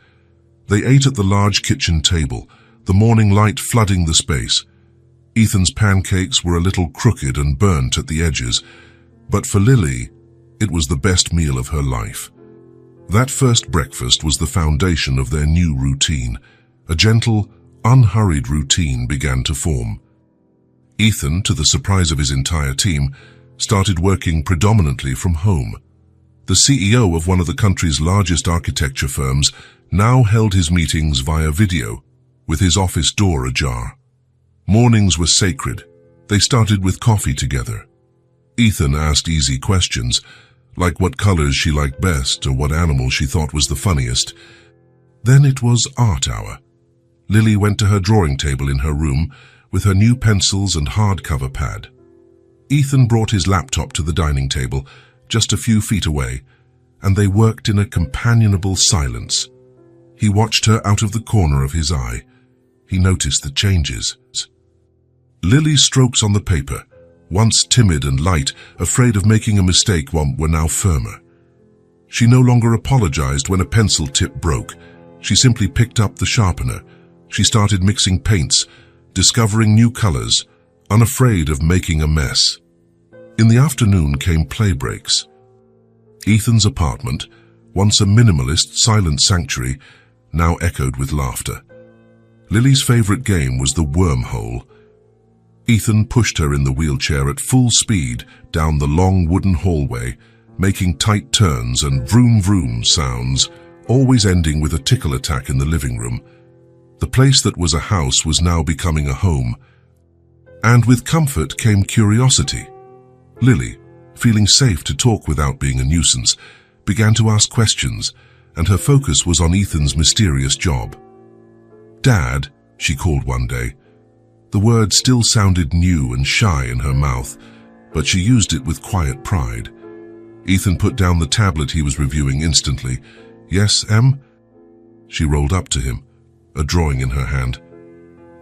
They ate at the large kitchen table, the morning light flooding the space. Ethan's pancakes were a little crooked and burnt at the edges, but for Lily, it was the best meal of her life. That first breakfast was the foundation of their new routine. A gentle, unhurried routine began to form. Ethan, to the surprise of his entire team, started working predominantly from home. The CEO of one of the country's largest architecture firms now held his meetings via video, with his office door ajar. Mornings were sacred. They started with coffee together. Ethan asked easy questions, like what colors she liked best or what animal she thought was the funniest. Then it was art hour. Lily went to her drawing table in her room with her new pencils and hardcover pad. Ethan brought his laptop to the dining table, just a few feet away, and they worked in a companionable silence. He watched her out of the corner of his eye. He noticed the changes. Lily's strokes on the paper, once timid and light, afraid of making a mistake, were now firmer. She no longer apologized when a pencil tip broke. She simply picked up the sharpener. She started mixing paints, discovering new colors, unafraid of making a mess. In the afternoon came play breaks. Ethan's apartment, once a minimalist, silent sanctuary, now echoed with laughter. Lily's favorite game was the wormhole. Ethan pushed her in the wheelchair at full speed down the long wooden hallway, making tight turns and vroom-vroom sounds, always ending with a tickle attack in the living room. The place that was a house was now becoming a home. And with comfort came curiosity. Lily, feeling safe to talk without being a nuisance, began to ask questions, and her focus was on Ethan's mysterious job. "Dad," she called one day. The word still sounded new and shy in her mouth, but she used it with quiet pride. Ethan put down the tablet he was reviewing instantly. "Yes, Em?" She rolled up to him, a drawing in her hand.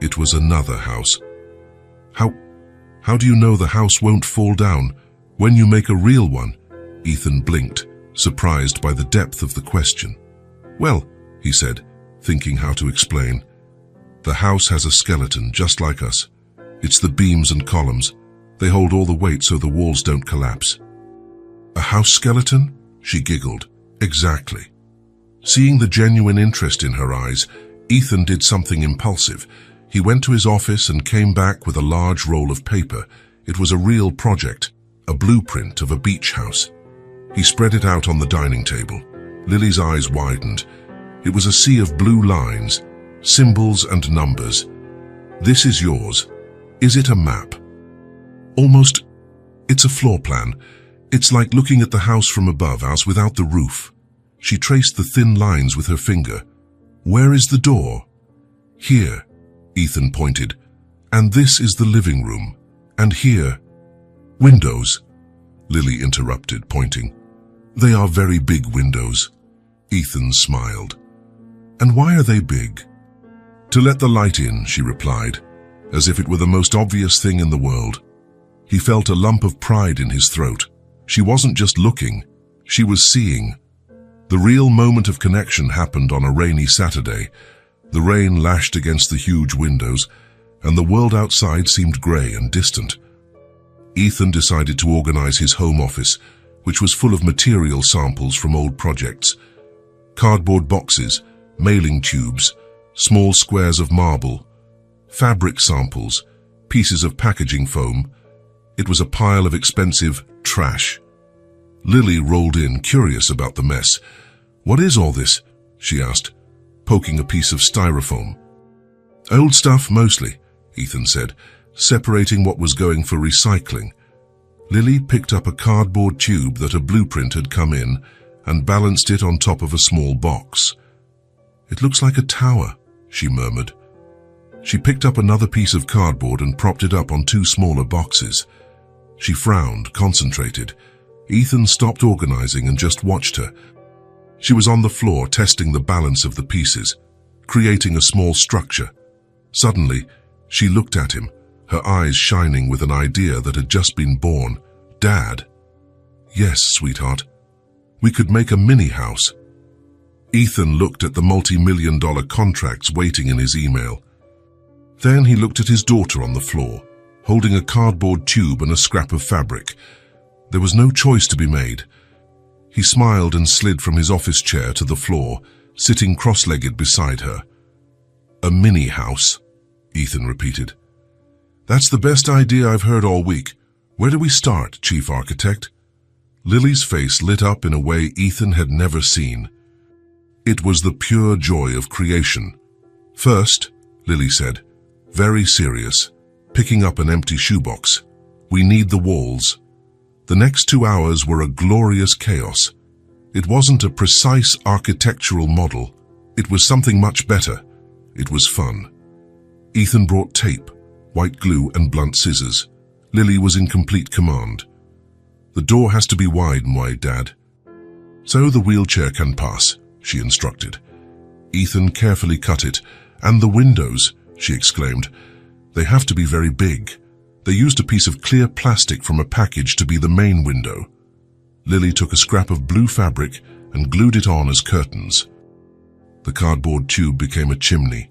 It was another house. How do you know the house won't fall down when you make a real one?" Ethan blinked, surprised by the depth of the question. "Well," he said, thinking how to explain, "the house has a skeleton just like us. It's the beams and columns. They hold all the weight so the walls don't collapse." "A house skeleton?" She giggled. "Exactly." Seeing the genuine interest in her eyes, Ethan did something impulsive. He went to his office and came back with a large roll of paper. It was a real project, a blueprint of a beach house. He spread it out on the dining table. Lily's eyes widened. It was a sea of blue lines, symbols and numbers. "This is yours. Is it a map?" "Almost. It's a floor plan. It's like looking at the house from above, ours without the roof." She traced the thin lines with her finger. "Where is the door?" "Here," Ethan pointed. "And this is the living room. And here." "Windows," Lily interrupted, pointing. "They are very big windows." Ethan smiled. "And why are they big?" "To let the light in," she replied, as if it were the most obvious thing in the world. He felt a lump of pride in his throat. She wasn't just looking, she was seeing. The real moment of connection happened on a rainy Saturday. The rain lashed against the huge windows, and the world outside seemed grey and distant. Ethan decided to organize his home office, which was full of material samples from old projects. Cardboard boxes, mailing tubes, small squares of marble, fabric samples, pieces of packaging foam. It was a pile of expensive trash. Lily rolled in, curious about the mess. "What is all this?" she asked, poking a piece of styrofoam. "Old stuff, mostly," Ethan said, separating what was going for recycling. Lily picked up a cardboard tube that a blueprint had come in and balanced it on top of a small box. "It looks like a tower," she murmured. She picked up another piece of cardboard and propped it up on two smaller boxes. She frowned, concentrated. Ethan stopped organizing and just watched her. She was on the floor testing the balance of the pieces, creating a small structure. Suddenly, she looked at him, her eyes shining with an idea that had just been born. "Dad?" "Yes, sweetheart. We could make a mini house." Ethan looked at the multi-million-dollar contracts waiting in his email. Then he looked at his daughter on the floor, holding a cardboard tube and a scrap of fabric. There was no choice to be made. He smiled and slid from his office chair to the floor, sitting cross-legged beside her. "A mini house," Ethan repeated. "That's the best idea I've heard all week. Where do we start, Chief Architect?" Lily's face lit up in a way Ethan had never seen. It was the pure joy of creation. "First," Lily said, very serious, picking up an empty shoebox, "we need the walls." The next 2 hours were a glorious chaos. It wasn't a precise architectural model. It was something much better. It was fun. Ethan brought tape, white glue, and blunt scissors. Lily was in complete command. "The door has to be wide, Dad." "So the wheelchair can pass," she instructed. Ethan carefully cut it. "And the windows," she exclaimed. "They have to be very big." They used a piece of clear plastic from a package to be the main window. Lily took a scrap of blue fabric and glued it on as curtains. The cardboard tube became a chimney,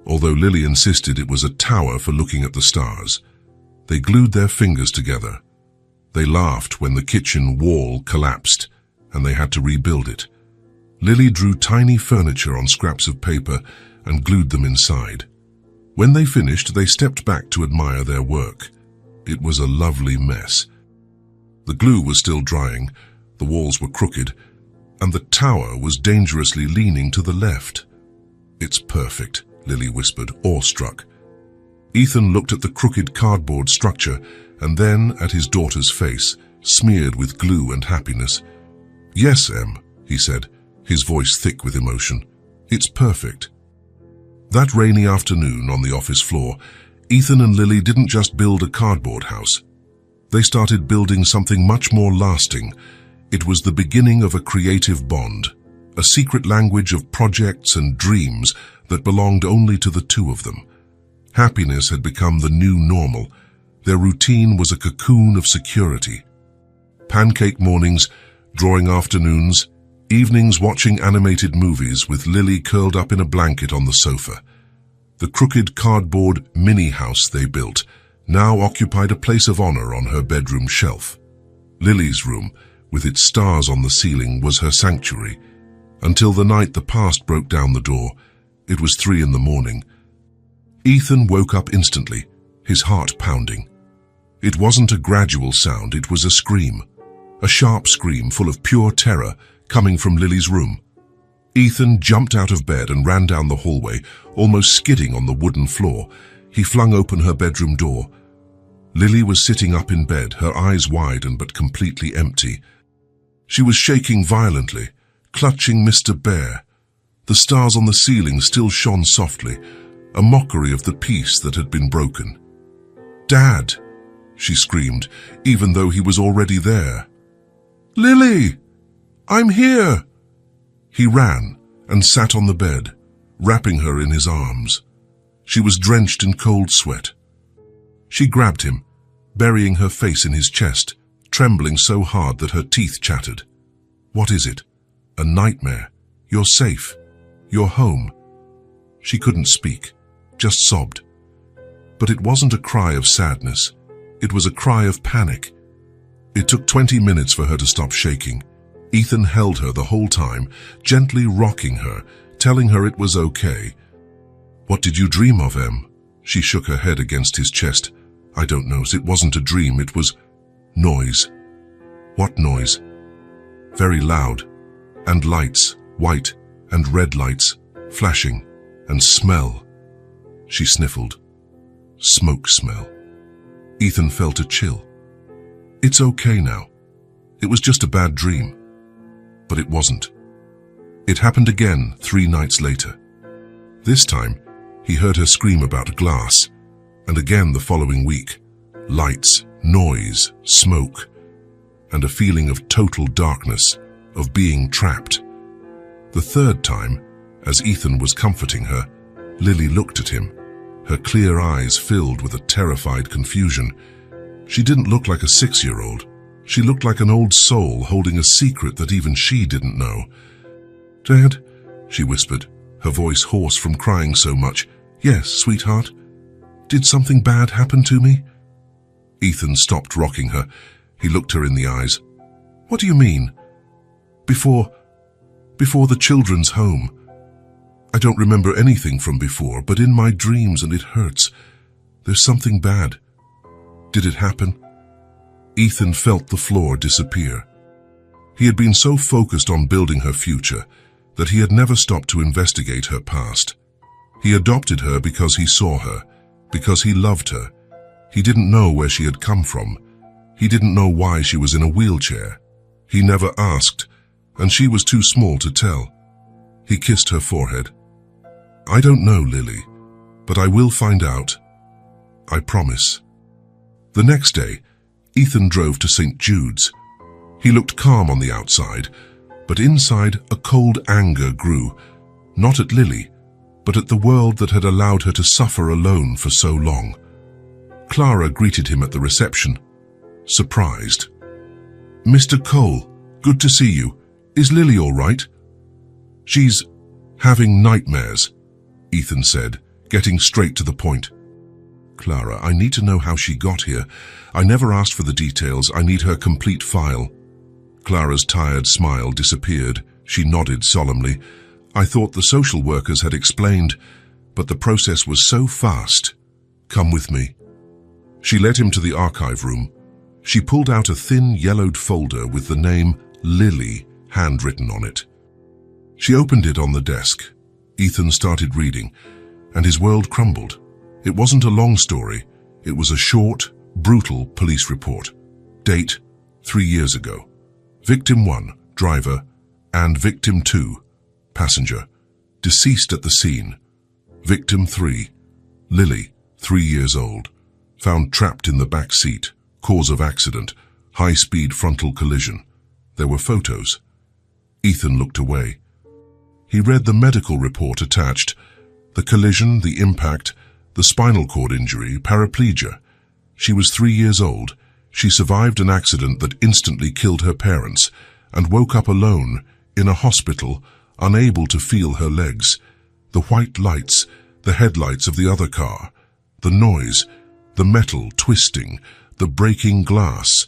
although Lily insisted it was a tower for looking at the stars. They glued their fingers together. They laughed when the kitchen wall collapsed and they had to rebuild it. Lily drew tiny furniture on scraps of paper and glued them inside. When they finished, they stepped back to admire their work. It was a lovely mess. The glue was still drying, the walls were crooked, and the tower was dangerously leaning to the left. "It's perfect," Lily whispered, awestruck. Ethan looked at the crooked cardboard structure and then at his daughter's face, smeared with glue and happiness. "Yes, Em," he said, his voice thick with emotion. "It's perfect." That rainy afternoon on the office floor, Ethan and Lily didn't just build a cardboard house. They started building something much more lasting. It was the beginning of a creative bond, a secret language of projects and dreams that belonged only to the two of them. Happiness had become the new normal. Their routine was a cocoon of security. Pancake mornings, drawing afternoons, evenings watching animated movies with Lily curled up in a blanket on the sofa. The crooked cardboard mini house they built now occupied a place of honor on her bedroom shelf. Lily's room, with its stars on the ceiling, was her sanctuary, until the night the past broke down the door. It was 3 a.m. Ethan woke up instantly, his heart pounding. It wasn't a gradual sound, it was a scream. A sharp scream full of pure terror coming from Lily's room. Ethan jumped out of bed and ran down the hallway, almost skidding on the wooden floor. He flung open her bedroom door. Lily was sitting up in bed, her eyes wide and but completely empty. She was shaking violently, clutching Mr. Bear. The stars on the ceiling still shone softly, a mockery of the peace that had been broken. "Dad!" she screamed, even though he was already there. "Lily! I'm here!" He ran and sat on the bed, wrapping her in his arms. She was drenched in cold sweat. She grabbed him, burying her face in his chest, trembling so hard that her teeth chattered. "What is it? A nightmare? You're safe. You're home." She couldn't speak, just sobbed. But it wasn't a cry of sadness. It was a cry of panic. It took 20 minutes for her to stop shaking. Ethan held her the whole time, gently rocking her, telling her it was okay. "What did you dream of, Em?" She shook her head against his chest. "I don't know. It wasn't a dream. It was noise." "What noise?" "Very loud. And lights, white and red lights, flashing. And smell." She sniffled. "Smoke smell." Ethan felt a chill. "It's okay now. It was just a bad dream." But it wasn't. It happened again 3 nights later. This time, he heard her scream about glass, and again the following week. Lights, noise, smoke, and a feeling of total darkness, of being trapped. The third time, as Ethan was comforting her, Lily looked at him, her clear eyes filled with a terrified confusion. She didn't look like a 6-year-old. She looked like an old soul holding a secret that even she didn't know. "Dad," she whispered, her voice hoarse from crying so much. "Yes, sweetheart. Did something bad happen to me?" Ethan stopped rocking her. He looked her in the eyes. "What do you mean?" Before the children's home. I don't remember anything from before, but in my dreams, and it hurts. There's something bad." "Did it happen?" Ethan felt the floor disappear. He had been so focused on building her future that he had never stopped to investigate her past. He adopted her because he saw her, because he loved her. He didn't know where she had come from. He didn't know why she was in a wheelchair. He never asked, and she was too small to tell. He kissed her forehead. "I don't know, Lily, but I will find out. I promise." The next day, Ethan drove to St. Jude's. He looked calm on the outside, but inside a cold anger grew, not at Lily, but at the world that had allowed her to suffer alone for so long. Clara greeted him at the reception, surprised. "Mr. Cole, good to see you. Is Lily all right?" "She's having nightmares," Ethan said, getting straight to the point. "Clara, I need to know how she got here. I never asked for the details. I need her complete file." Clara's tired smile disappeared. She nodded solemnly. "I thought the social workers had explained, but the process was so fast. Come with me." She led him to the archive room. She pulled out a thin, yellowed folder with the name Lily handwritten on it. She opened it on the desk. Ethan started reading, and his world crumbled. It wasn't a long story. It was a short, brutal police report. Date, 3 years ago. Victim 1, driver, and Victim 2, passenger, deceased at the scene. Victim 3, Lily, 3 years old, found trapped in the back seat, cause of accident, high-speed frontal collision. There were photos. Ethan looked away. He read the medical report attached. The collision, the impact, the spinal cord injury, paraplegia. She was 3 years old. She survived an accident that instantly killed her parents and woke up alone in a hospital, unable to feel her legs. The white lights, the headlights of the other car, the noise, the metal twisting, the breaking glass,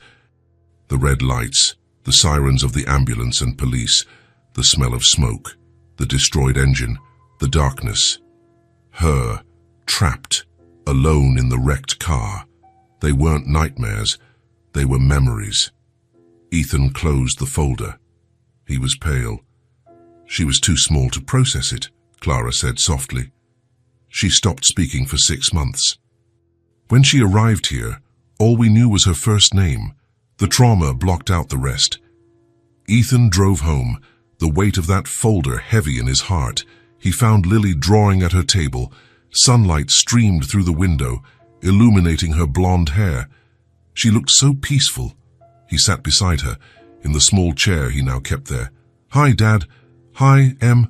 the red lights, the sirens of the ambulance and police, the smell of smoke, the destroyed engine, the darkness. Her, trapped, alone in the wrecked car. They weren't nightmares, they were memories. Ethan closed the folder. He was pale. "She was too small to process it," Clara said softly. "She stopped speaking for 6 months. When she arrived here, all we knew was her first name. The trauma blocked out the rest." Ethan drove home, the weight of that folder heavy in his heart. He found Lily drawing at her table. Sunlight streamed through the window, illuminating her blonde hair. She looked so peaceful. He sat beside her, in the small chair he now kept there. "Hi, Dad. Hi, Em."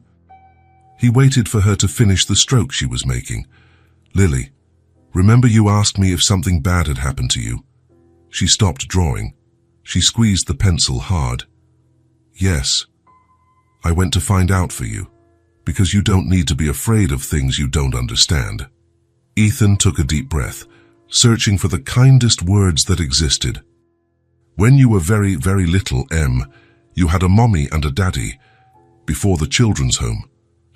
He waited for her to finish the stroke she was making. "Lily, remember you asked me if something bad had happened to you? She stopped drawing. She squeezed the pencil hard. Yes, I went to find out for you, because you don't need to be afraid of things you don't understand. Ethan took a deep breath, searching for the kindest words that existed. When you were very, very little, Em, you had a mommy and a daddy. Before the children's home.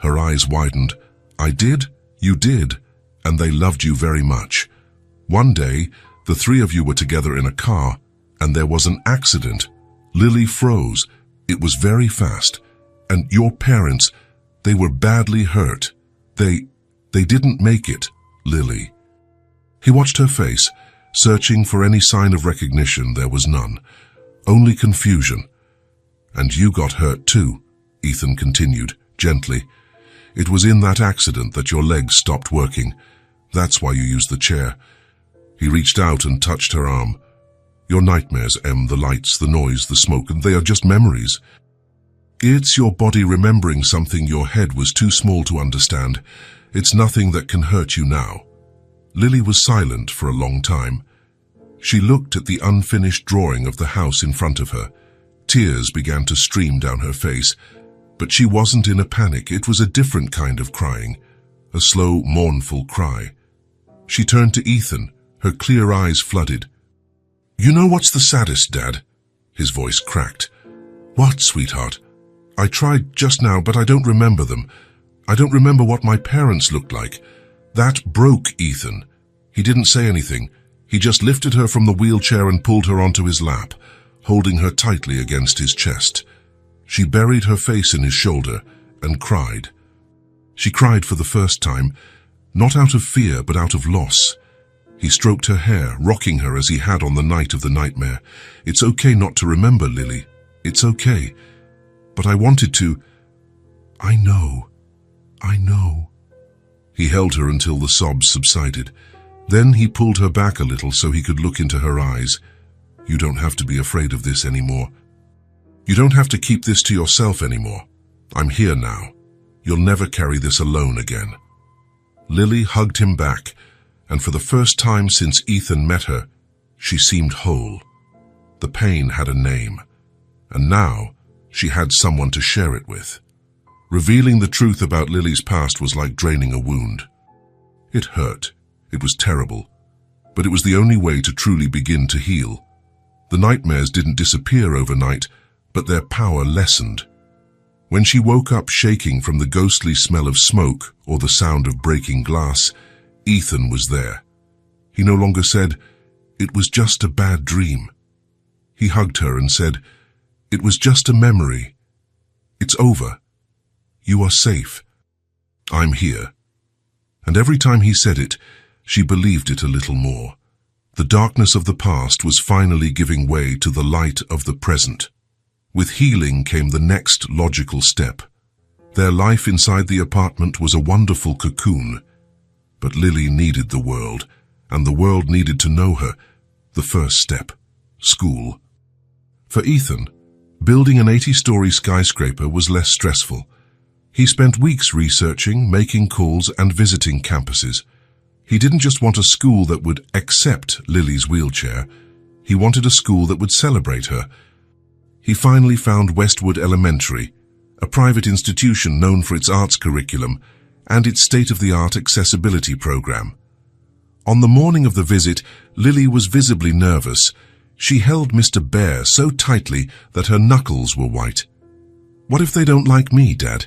Her eyes widened. I did, you did, and they loved you very much. One day, the three of you were together in a car, and there was an accident. Lily froze. It was very fast. And your parents, they were badly hurt. They didn't make it, Lily. He watched her face, searching for any sign of recognition. There was none. Only confusion. And you got hurt too, Ethan continued, gently. It was in that accident that your legs stopped working. That's why you used the chair. He reached out and touched her arm. Your nightmares, Em, the lights, the noise, the smoke, and they are just memories. It's your body remembering something your head was too small to understand. It's nothing that can hurt you now. Lily was silent for a long time. She looked at the unfinished drawing of the house in front of her. Tears began to stream down her face, but she wasn't in a panic. It was a different kind of crying, a slow, mournful cry. She turned to Ethan, her clear eyes flooded. You know what's the saddest, Dad? His voice cracked. What, sweetheart? I tried just now, but I don't remember them. I don't remember what my parents looked like. That broke Ethan. He didn't say anything. He just lifted her from the wheelchair and pulled her onto his lap, holding her tightly against his chest. She buried her face in his shoulder and cried. She cried for the first time, not out of fear but out of loss. He stroked her hair, rocking her as he had on the night of the nightmare. It's okay not to remember, Lily. It's okay. But I wanted to. I know. He held her until the sobs subsided. Then he pulled her back a little so he could look into her eyes. You don't have to be afraid of this anymore. You don't have to keep this to yourself anymore. I'm here now. You'll never carry this alone again. Lily hugged him back, and for the first time since Ethan met her, she seemed whole. The pain had a name, and now she had someone to share it with. Revealing the truth about Lily's past was like draining a wound. It hurt. It was terrible. But it was the only way to truly begin to heal. The nightmares didn't disappear overnight, but their power lessened. When she woke up shaking from the ghostly smell of smoke or the sound of breaking glass, Ethan was there. He no longer said, "It was just a bad dream." He hugged her and said, "It was just a memory. It's over. You are safe. I'm here." And every time he said it, she believed it a little more. The darkness of the past was finally giving way to the light of the present. With healing came the next logical step. Their life inside the apartment was a wonderful cocoon. But Lily needed the world, and the world needed to know her. The first step, school. For Ethan, building an 80-story skyscraper was less stressful. He spent weeks researching, making calls, and visiting campuses. He didn't just want a school that would accept Lily's wheelchair. He wanted a school that would celebrate her. He finally found Westwood Elementary, a private institution known for its arts curriculum and its state-of-the-art accessibility program. On the morning of the visit, Lily was visibly nervous. She held Mr. Bear so tightly that her knuckles were white. "What if they don't like me, Dad?"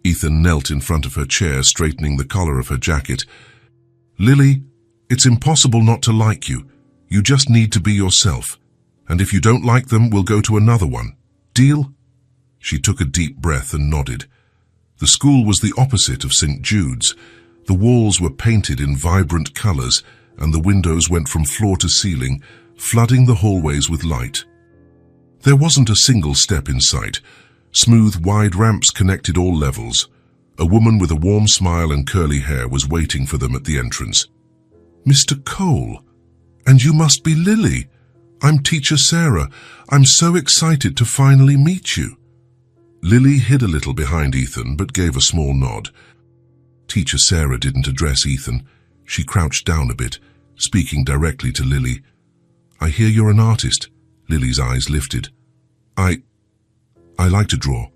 Ethan knelt in front of her chair, straightening the collar of her jacket. "Lily, it's impossible not to like you. You just need to be yourself. And if you don't like them, we'll go to another one. Deal?" She took a deep breath and nodded. The school was the opposite of St. Jude's. The walls were painted in vibrant colors, and the windows went from floor to ceiling, flooding the hallways with light. There wasn't a single step in sight. Smooth, wide ramps connected all levels. A woman with a warm smile and curly hair was waiting for them at the entrance. "Mr. Cole, and you must be Lily. I'm Teacher Sarah. I'm so excited to finally meet you." Lily hid a little behind Ethan, but gave a small nod. Teacher Sarah didn't address Ethan. She crouched down a bit, speaking directly to Lily. I hear you're an artist. Lily's eyes lifted. I like to draw.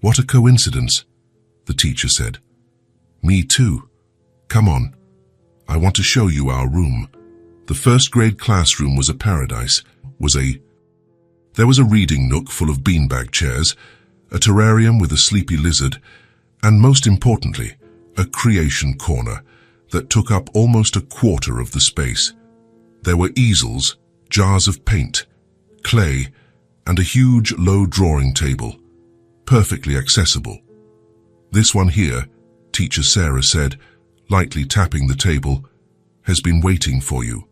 What a coincidence, the teacher said. Me too. Come on. I want to show you our room. The first grade classroom was a paradise. There was a reading nook full of beanbag chairs, a terrarium with a sleepy lizard, and most importantly, a creation corner that took up almost a quarter of the space. There were easels, jars of paint, clay, and a huge low drawing table, perfectly accessible. This one here, Teacher Sarah said, lightly tapping the table, has been waiting for you.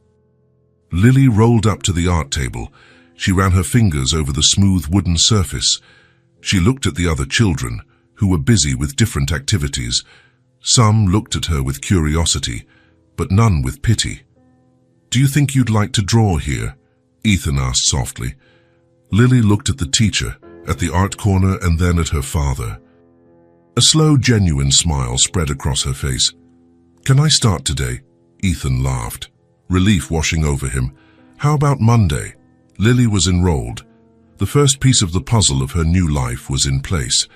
Lily rolled up to the art table. She ran her fingers over the smooth wooden surface. She looked at the other children, who were busy with different activities. Some looked at her with curiosity, but none with pity. Do you think you'd like to draw here? Ethan asked softly. Lily looked at the teacher, at the art corner, and then at her father. A slow, genuine smile spread across her face. Can I start today? Ethan laughed, relief washing over him. How about Monday? Lily was enrolled. The first piece of the puzzle of her new life was in place.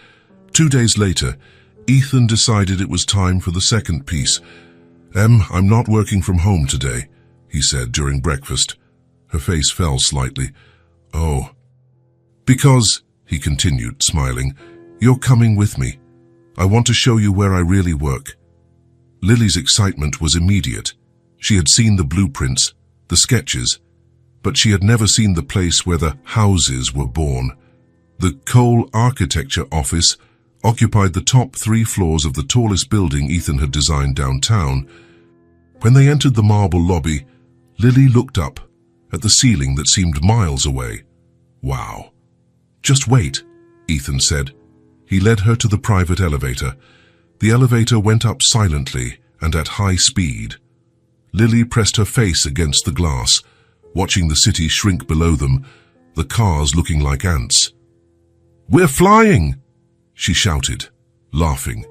2 days later, Ethan decided it was time for the second piece. I'm not working from home today, he said during breakfast. Her face fell slightly. Oh. Because, he continued, smiling, you're coming with me. I want to show you where I really work. Lily's excitement was immediate. She had seen the blueprints, the sketches, but she had never seen the place where the houses were born. The Cole Architecture Office occupied the top 3 floors of the tallest building Ethan had designed downtown. When they entered the marble lobby, Lily looked up at the ceiling that seemed miles away. Wow. Just wait, Ethan said. He led her to the private elevator. The elevator went up silently and at high speed. Lily pressed her face against the glass, watching the city shrink below them, the cars looking like ants. We're flying! She shouted, laughing.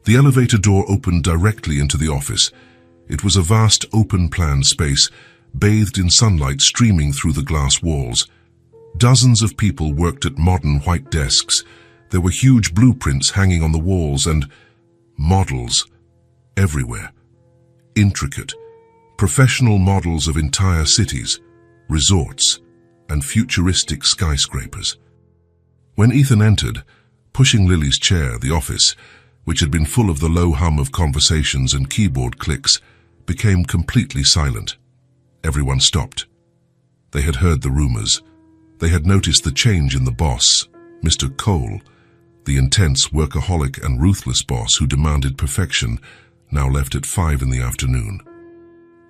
The elevator door opened directly into the office. It was a vast open-plan space, bathed in sunlight streaming through the glass walls. Dozens of people worked at modern white desks. There were huge blueprints hanging on the walls and models everywhere. Intricate, professional models of entire cities, resorts, and futuristic skyscrapers. When Ethan entered, pushing Lily's chair, the office, which had been full of the low hum of conversations and keyboard clicks, became completely silent. Everyone stopped. They had heard the rumors. They had noticed the change in the boss, Mr. Cole, the intense, workaholic and ruthless boss who demanded perfection, now left at 5 in the afternoon.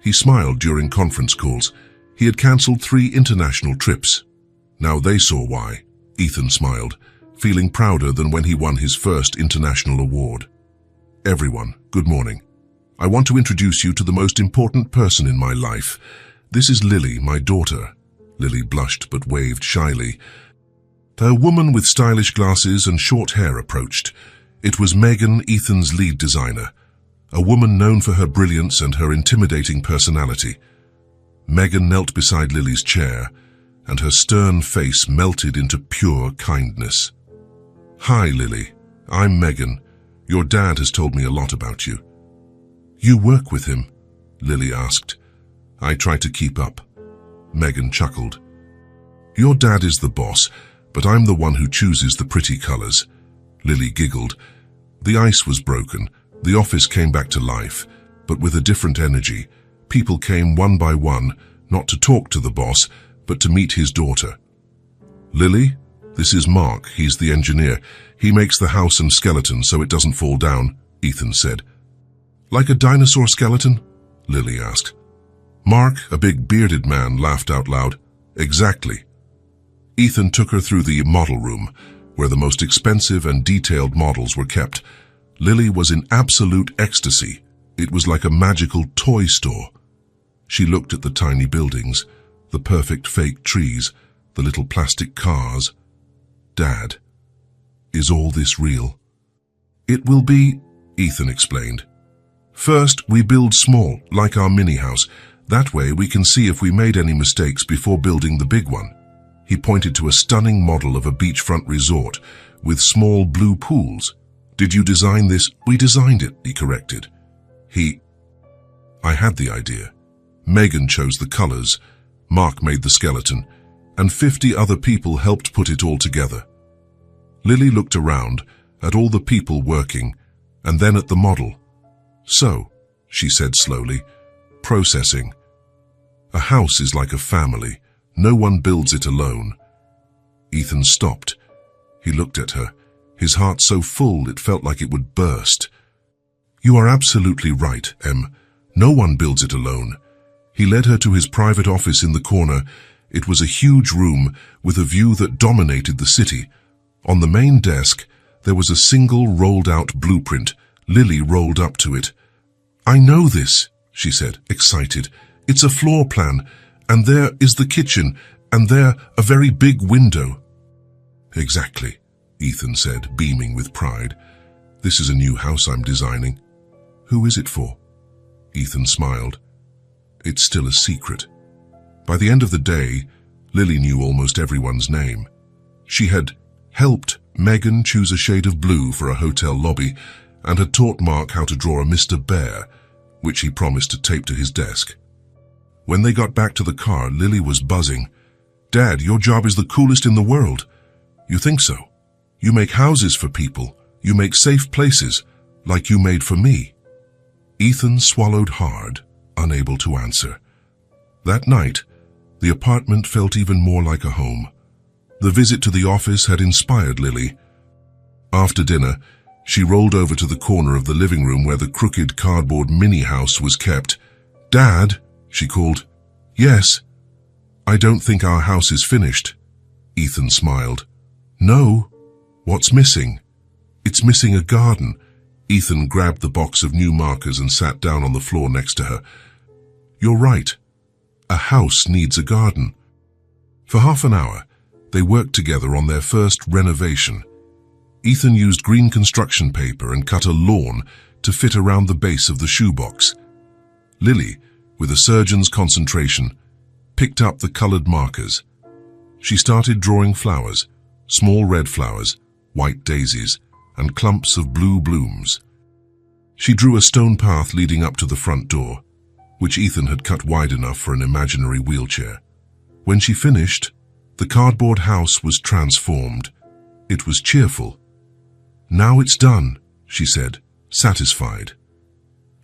He smiled during conference calls. He had cancelled 3 international trips. Now they saw why. Ethan smiled, feeling prouder than when he won his first international award. Everyone, good morning. I want to introduce you to the most important person in my life. This is Lily, my daughter. Lily blushed but waved shyly. A woman with stylish glasses and short hair approached. It was Megan, Ethan's lead designer, a woman known for her brilliance and her intimidating personality. Megan knelt beside Lily's chair, and her stern face melted into pure kindness. Hi, Lily. I'm Megan. Your dad has told me a lot about you. You work with him? Lily asked. I try to keep up. Megan chuckled. Your dad is the boss, but I'm the one who chooses the pretty colors. Lily giggled. The ice was broken. The office came back to life, but with a different energy. People came one by one, not to talk to the boss, but to meet his daughter. Lily, this is Mark. He's the engineer. He makes the house and skeleton so it doesn't fall down, Ethan said. Like a dinosaur skeleton? Lily asked. Mark, a big bearded man, laughed out loud. Exactly. Ethan took her through the model room, where the most expensive and detailed models were kept. Lily was in absolute ecstasy. It was like a magical toy store. She looked at the tiny buildings, the perfect fake trees, the little plastic cars. Dad, is all this real? It will be, Ethan explained. First, we build small, like our mini house. That way we can see if we made any mistakes before building the big one. He pointed to a stunning model of a beachfront resort with small blue pools. Did you design this? We designed it, he corrected. I had the idea. Megan chose the colors, Mark made the skeleton, and 50 other people helped put it all together. Lily looked around at all the people working and then at the model. So, she said slowly, processing. A house is like a family. No one builds it alone. Ethan stopped. He looked at her, his heart so full it felt like it would burst. You are absolutely right, Em. No one builds it alone. He led her to his private office in the corner. It was a huge room with a view that dominated the city. On the main desk, there was a single rolled-out blueprint. Lily rolled up to it. I know this, she said, excited. It's a floor plan, and there is the kitchen, and there a very big window. Exactly, Ethan said, beaming with pride. This is a new house I'm designing. Who is it for? Ethan smiled. It's still a secret. By the end of the day, Lily knew almost everyone's name. She had helped Megan choose a shade of blue for a hotel lobby and had taught Mark how to draw a Mr. Bear, which he promised to tape to his desk. When they got back to the car, Lily was buzzing. Dad, your job is the coolest in the world. You think so? You make houses for people. You make safe places, like you made for me. Ethan swallowed hard, unable to answer. That night, the apartment felt even more like a home. The visit to the office had inspired Lily. After dinner, she rolled over to the corner of the living room where the crooked cardboard mini-house was kept. Dad, she called. Yes. I don't think our house is finished. Ethan smiled. No. What's missing? It's missing a garden. Ethan grabbed the box of new markers and sat down on the floor next to her. You're right. A house needs a garden. For half an hour, they worked together on their first renovation. Ethan used green construction paper and cut a lawn to fit around the base of the shoebox. Lily, with a surgeon's concentration, picked up the colored markers. She started drawing flowers, small red flowers, white daisies, and clumps of blue blooms. She drew a stone path leading up to the front door, which Ethan had cut wide enough for an imaginary wheelchair. When she finished, the cardboard house was transformed. It was cheerful. Now it's done, she said, satisfied.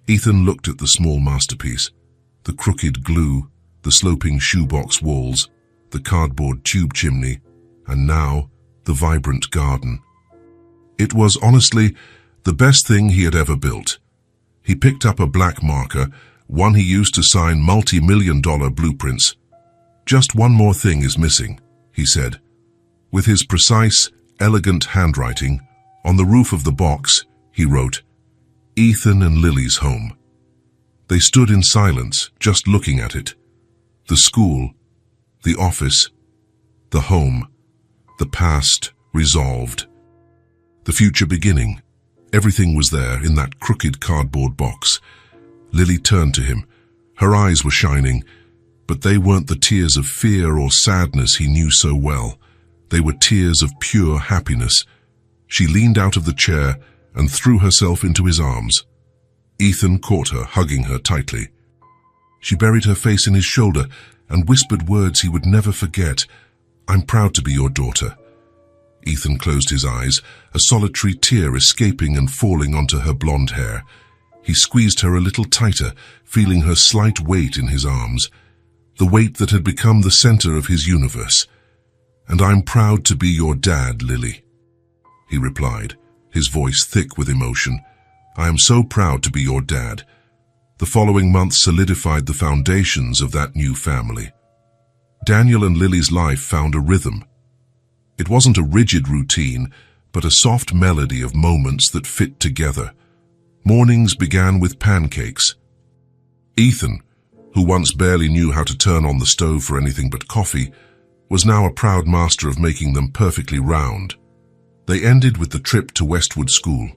Ethan looked at the small masterpiece, the crooked glue, the sloping shoebox walls, the cardboard tube chimney, and now the vibrant garden. It was honestly the best thing he had ever built. He picked up a black marker, one he used to sign multi-million-dollar blueprints. Just one more thing is missing, he said. With his precise, elegant handwriting, on the roof of the box, he wrote, Ethan and Lily's home. They stood in silence, just looking at it. The school, the office, the home, the past resolved. The future beginning. Everything was there in that crooked cardboard box. Lily turned to him. Her eyes were shining, but they weren't the tears of fear or sadness he knew so well. They were tears of pure happiness. She leaned out of the chair and threw herself into his arms. Ethan caught her, hugging her tightly. She buried her face in his shoulder and whispered words he would never forget. I'm proud to be your daughter. Ethan closed his eyes, a solitary tear escaping and falling onto her blonde hair. He squeezed her a little tighter, feeling her slight weight in his arms, the weight that had become the center of his universe. And I'm proud to be your dad, Lily, he replied, his voice thick with emotion. I am so proud to be your dad. The following months solidified the foundations of that new family. Daniel and Lily's life found a rhythm. It wasn't a rigid routine, but a soft melody of moments that fit together. Mornings began with pancakes. Ethan, who once barely knew how to turn on the stove for anything but coffee, was now a proud master of making them perfectly round. They ended with the trip to Westwood School.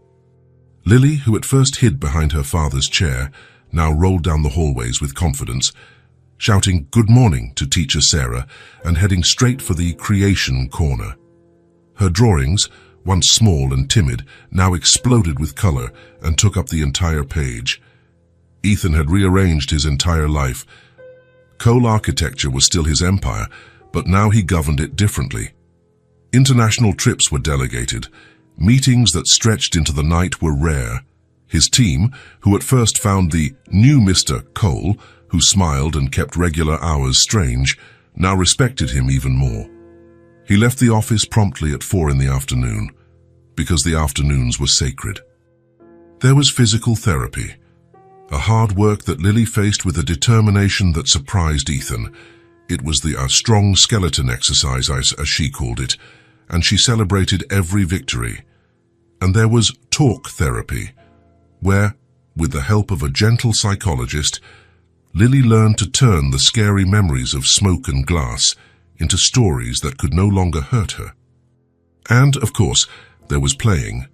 Lily, who at first hid behind her father's chair, now rolled down the hallways with confidence, shouting "Good morning" to teacher Sarah and heading straight for the creation corner. Her drawings, once small and timid, now exploded with color and took up the entire page. Ethan had rearranged his entire life. Cole architecture was still his empire, but now he governed it differently. International trips were delegated. Meetings that stretched into the night were rare. His team, who at first found the new Mr. Cole, who smiled and kept regular hours strange, now respected him even more. He left the office promptly at 4 in the afternoon, because the afternoons were sacred. There was physical therapy, a hard work that Lily faced with a determination that surprised Ethan. It was the strong skeleton exercise, as she called it, and she celebrated every victory. And there was talk therapy, where, with the help of a gentle psychologist, Lily learned to turn the scary memories of smoke and glass into stories that could no longer hurt her. And, of course, there was playing.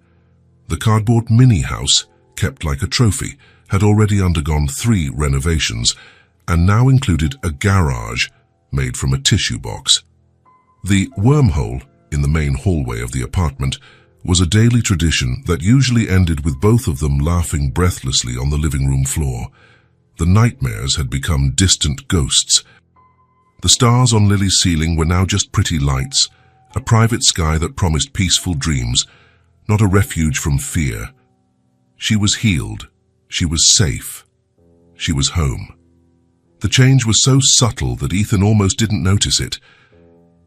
The cardboard mini-house, kept like a trophy, had already undergone 3 renovations and now included a garage made from a tissue box. The wormhole in the main hallway of the apartment was a daily tradition that usually ended with both of them laughing breathlessly on the living room floor. The nightmares had become distant ghosts. The stars on Lily's ceiling were now just pretty lights, a private sky that promised peaceful dreams, not a refuge from fear. She was healed. She was safe. She was home. The change was so subtle that Ethan almost didn't notice it.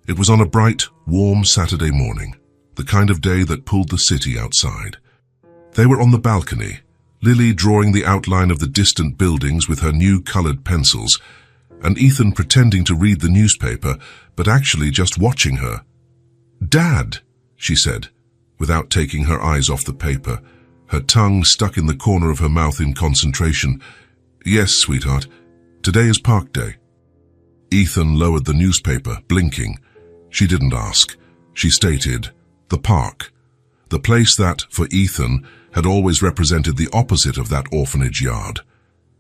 It was on a bright, warm Saturday morning, the kind of day that pulled the city outside. They were on the balcony, Lily drawing the outline of the distant buildings with her new colored pencils, and Ethan pretending to read the newspaper, but actually just watching her. "Dad," she said, without taking her eyes off the paper, her tongue stuck in the corner of her mouth in concentration. "Yes, sweetheart. Today is Park Day." Ethan lowered the newspaper, blinking. She didn't ask. She stated, the park. The place that, for Ethan, had always represented the opposite of that orphanage yard.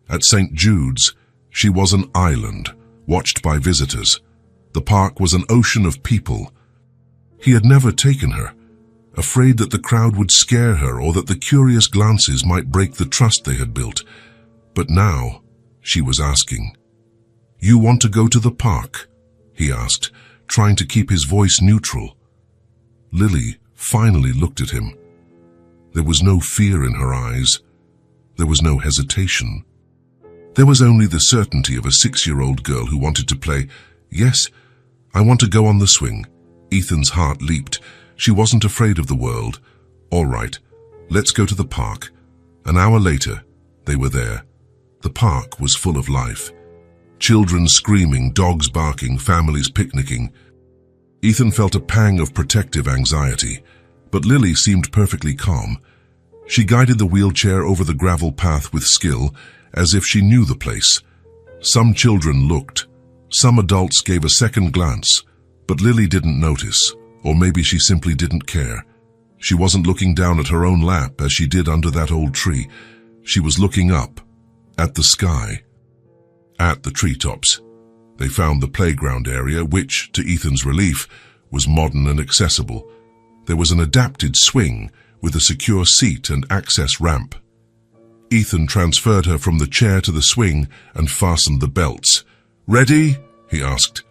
At St. Jude's, she was an island, watched by visitors. The park was an ocean of people. He had never taken her, afraid that the crowd would scare her or that the curious glances might break the trust they had built. But now, she was asking. "You want to go to the park?" he asked, trying to keep his voice neutral. Lily finally looked at him. There was no fear in her eyes. There was no hesitation. There was only the certainty of a 6-year-old girl who wanted to play. "Yes, I want to go on the swing." Ethan's heart leaped. She wasn't afraid of the world. "All right, let's go to the park." An hour later, they were there. The park was full of life. Children screaming, dogs barking, families picnicking. Ethan felt a pang of protective anxiety, but Lily seemed perfectly calm. She guided the wheelchair over the gravel path with skill, as if she knew the place. Some children looked. Some adults gave a second glance, but Lily didn't notice, or maybe she simply didn't care. She wasn't looking down at her own lap as she did under that old tree. She was looking up, at the sky, at the treetops. They found the playground area, which, to Ethan's relief, was modern and accessible. There was an adapted swing with a secure seat and access ramp. Ethan transferred her from the chair to the swing and fastened the belts. "Ready?" he asked.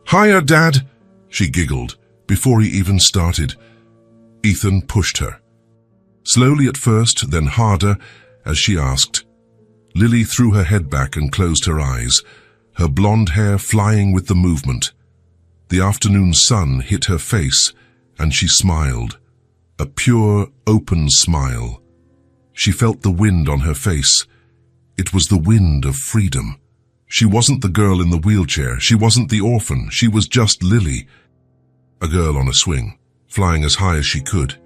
"Hiya, Dad," she giggled, before he even started. Ethan pushed her. Slowly at first, then harder, as she asked. Lily threw her head back and closed her eyes, her blonde hair flying with the movement. The afternoon sun hit her face, and she smiled. A pure, open smile. She felt the wind on her face. It was the wind of freedom. She wasn't the girl in the wheelchair. She wasn't the orphan. She was just Lily. A girl on a swing, flying as high as she could.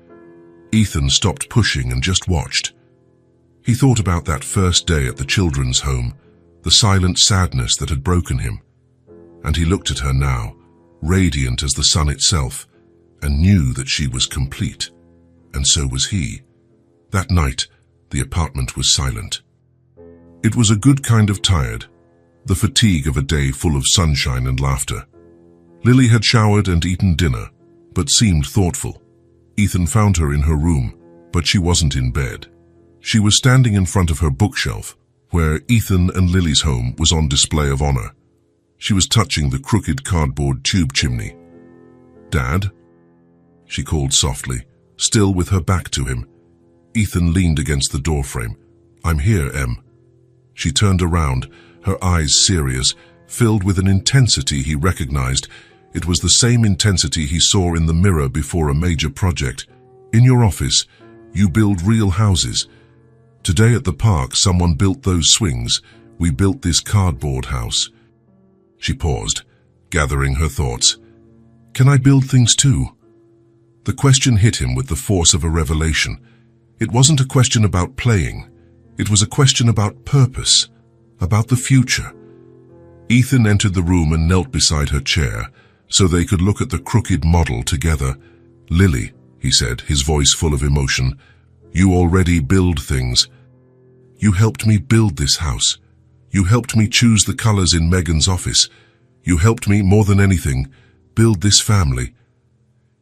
Ethan stopped pushing and just watched. He thought about that first day at the children's home, the silent sadness that had broken him. And he looked at her now, radiant as the sun itself, and knew that she was complete. And so was he. That night, the apartment was silent. It was a good kind of tired. the fatigue of a day full of sunshine and laughter. Lily had showered and eaten dinner, but seemed thoughtful. Ethan found her in her room, but she wasn't in bed. She was standing in front of her bookshelf, where Ethan and Lily's home was on display of honor. She was touching the crooked cardboard tube chimney. "Dad?" she called softly, still with her back to him. Ethan leaned against the doorframe. "I'm here, Em." She turned around, her eyes serious, filled with an intensity he recognized. It was the same intensity he saw in the mirror before a major project. "In your office, you build real houses. Today at the park, someone built those swings. We built this cardboard house." She paused, gathering her thoughts. "Can I build things too?" The question hit him with the force of a revelation. It wasn't a question about playing. It was a question about purpose, about the future. Ethan entered the room and knelt beside her chair, so they could look at the crooked model together. "Lily," he said, his voice full of emotion, "you already build things. You helped me build this house. You helped me choose the colors in Megan's office. You helped me, more than anything, build this family."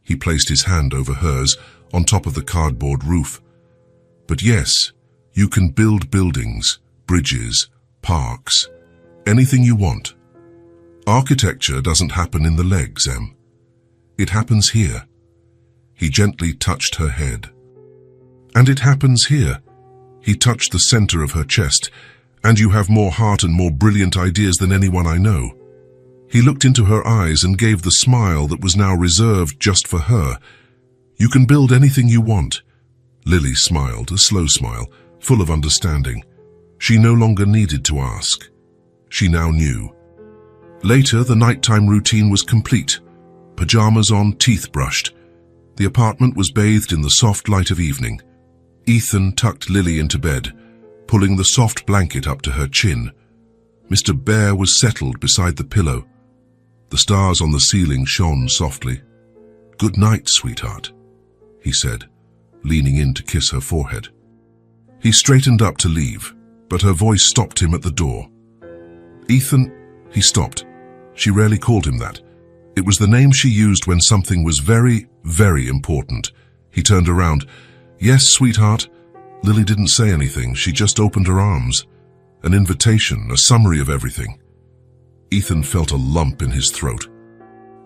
He placed his hand over hers, on top of the cardboard roof. "But yes, you can build buildings, bridges, parks, anything you want. Architecture doesn't happen in the legs, Em. It happens here." He gently touched her head. "And it happens here." He touched the center of her chest. "And you have more heart and more brilliant ideas than anyone I know." He looked into her eyes and gave the smile that was now reserved just for her. "You can build anything you want." Lily smiled, a slow smile, full of understanding. She no longer needed to ask. She now knew. Later, the nighttime routine was complete. Pajamas on, teeth brushed. The apartment was bathed in the soft light of evening. Ethan tucked Lily into bed, pulling the soft blanket up to her chin. Mr. Bear was settled beside the pillow. The stars on the ceiling shone softly. "Good night, sweetheart," he said, leaning in to kiss her forehead. He straightened up to leave, but her voice stopped him at the door. "Ethan," he stopped. She rarely called him that. It was the name she used when something was very, very important. He turned around. "Yes, sweetheart." Lily didn't say anything. She just opened her arms. An invitation, a summary of everything. Ethan felt a lump in his throat.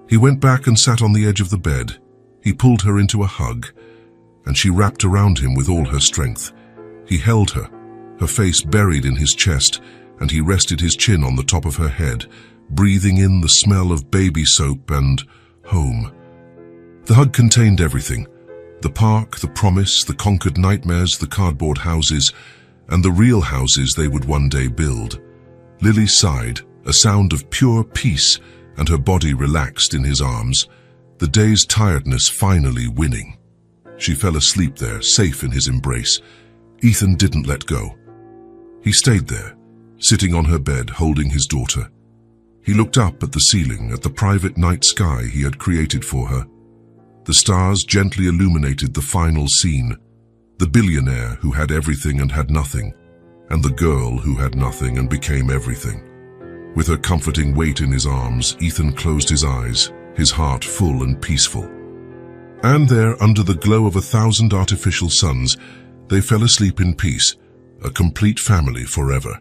He went back and sat on the edge of the bed. He pulled her into a hug, and she wrapped around him with all her strength. He held her, her face buried in his chest, and he rested his chin on the top of her head, breathing in the smell of baby soap and home. The hug contained everything: the park, the promise, the conquered nightmares, the cardboard houses, and the real houses they would one day build. Lily sighed, a sound of pure peace, and her body relaxed in his arms, the day's tiredness finally winning. She fell asleep there, safe in his embrace. Ethan didn't let go. He stayed there, sitting on her bed, holding his daughter. He looked up at the ceiling, at the private night sky he had created for her. The stars gently illuminated the final scene: the billionaire who had everything and had nothing, and the girl who had nothing and became everything. With her comforting weight in his arms, Ethan closed his eyes, his heart full and peaceful. And there, under the glow of 1,000 artificial suns, they fell asleep in peace, a complete family forever.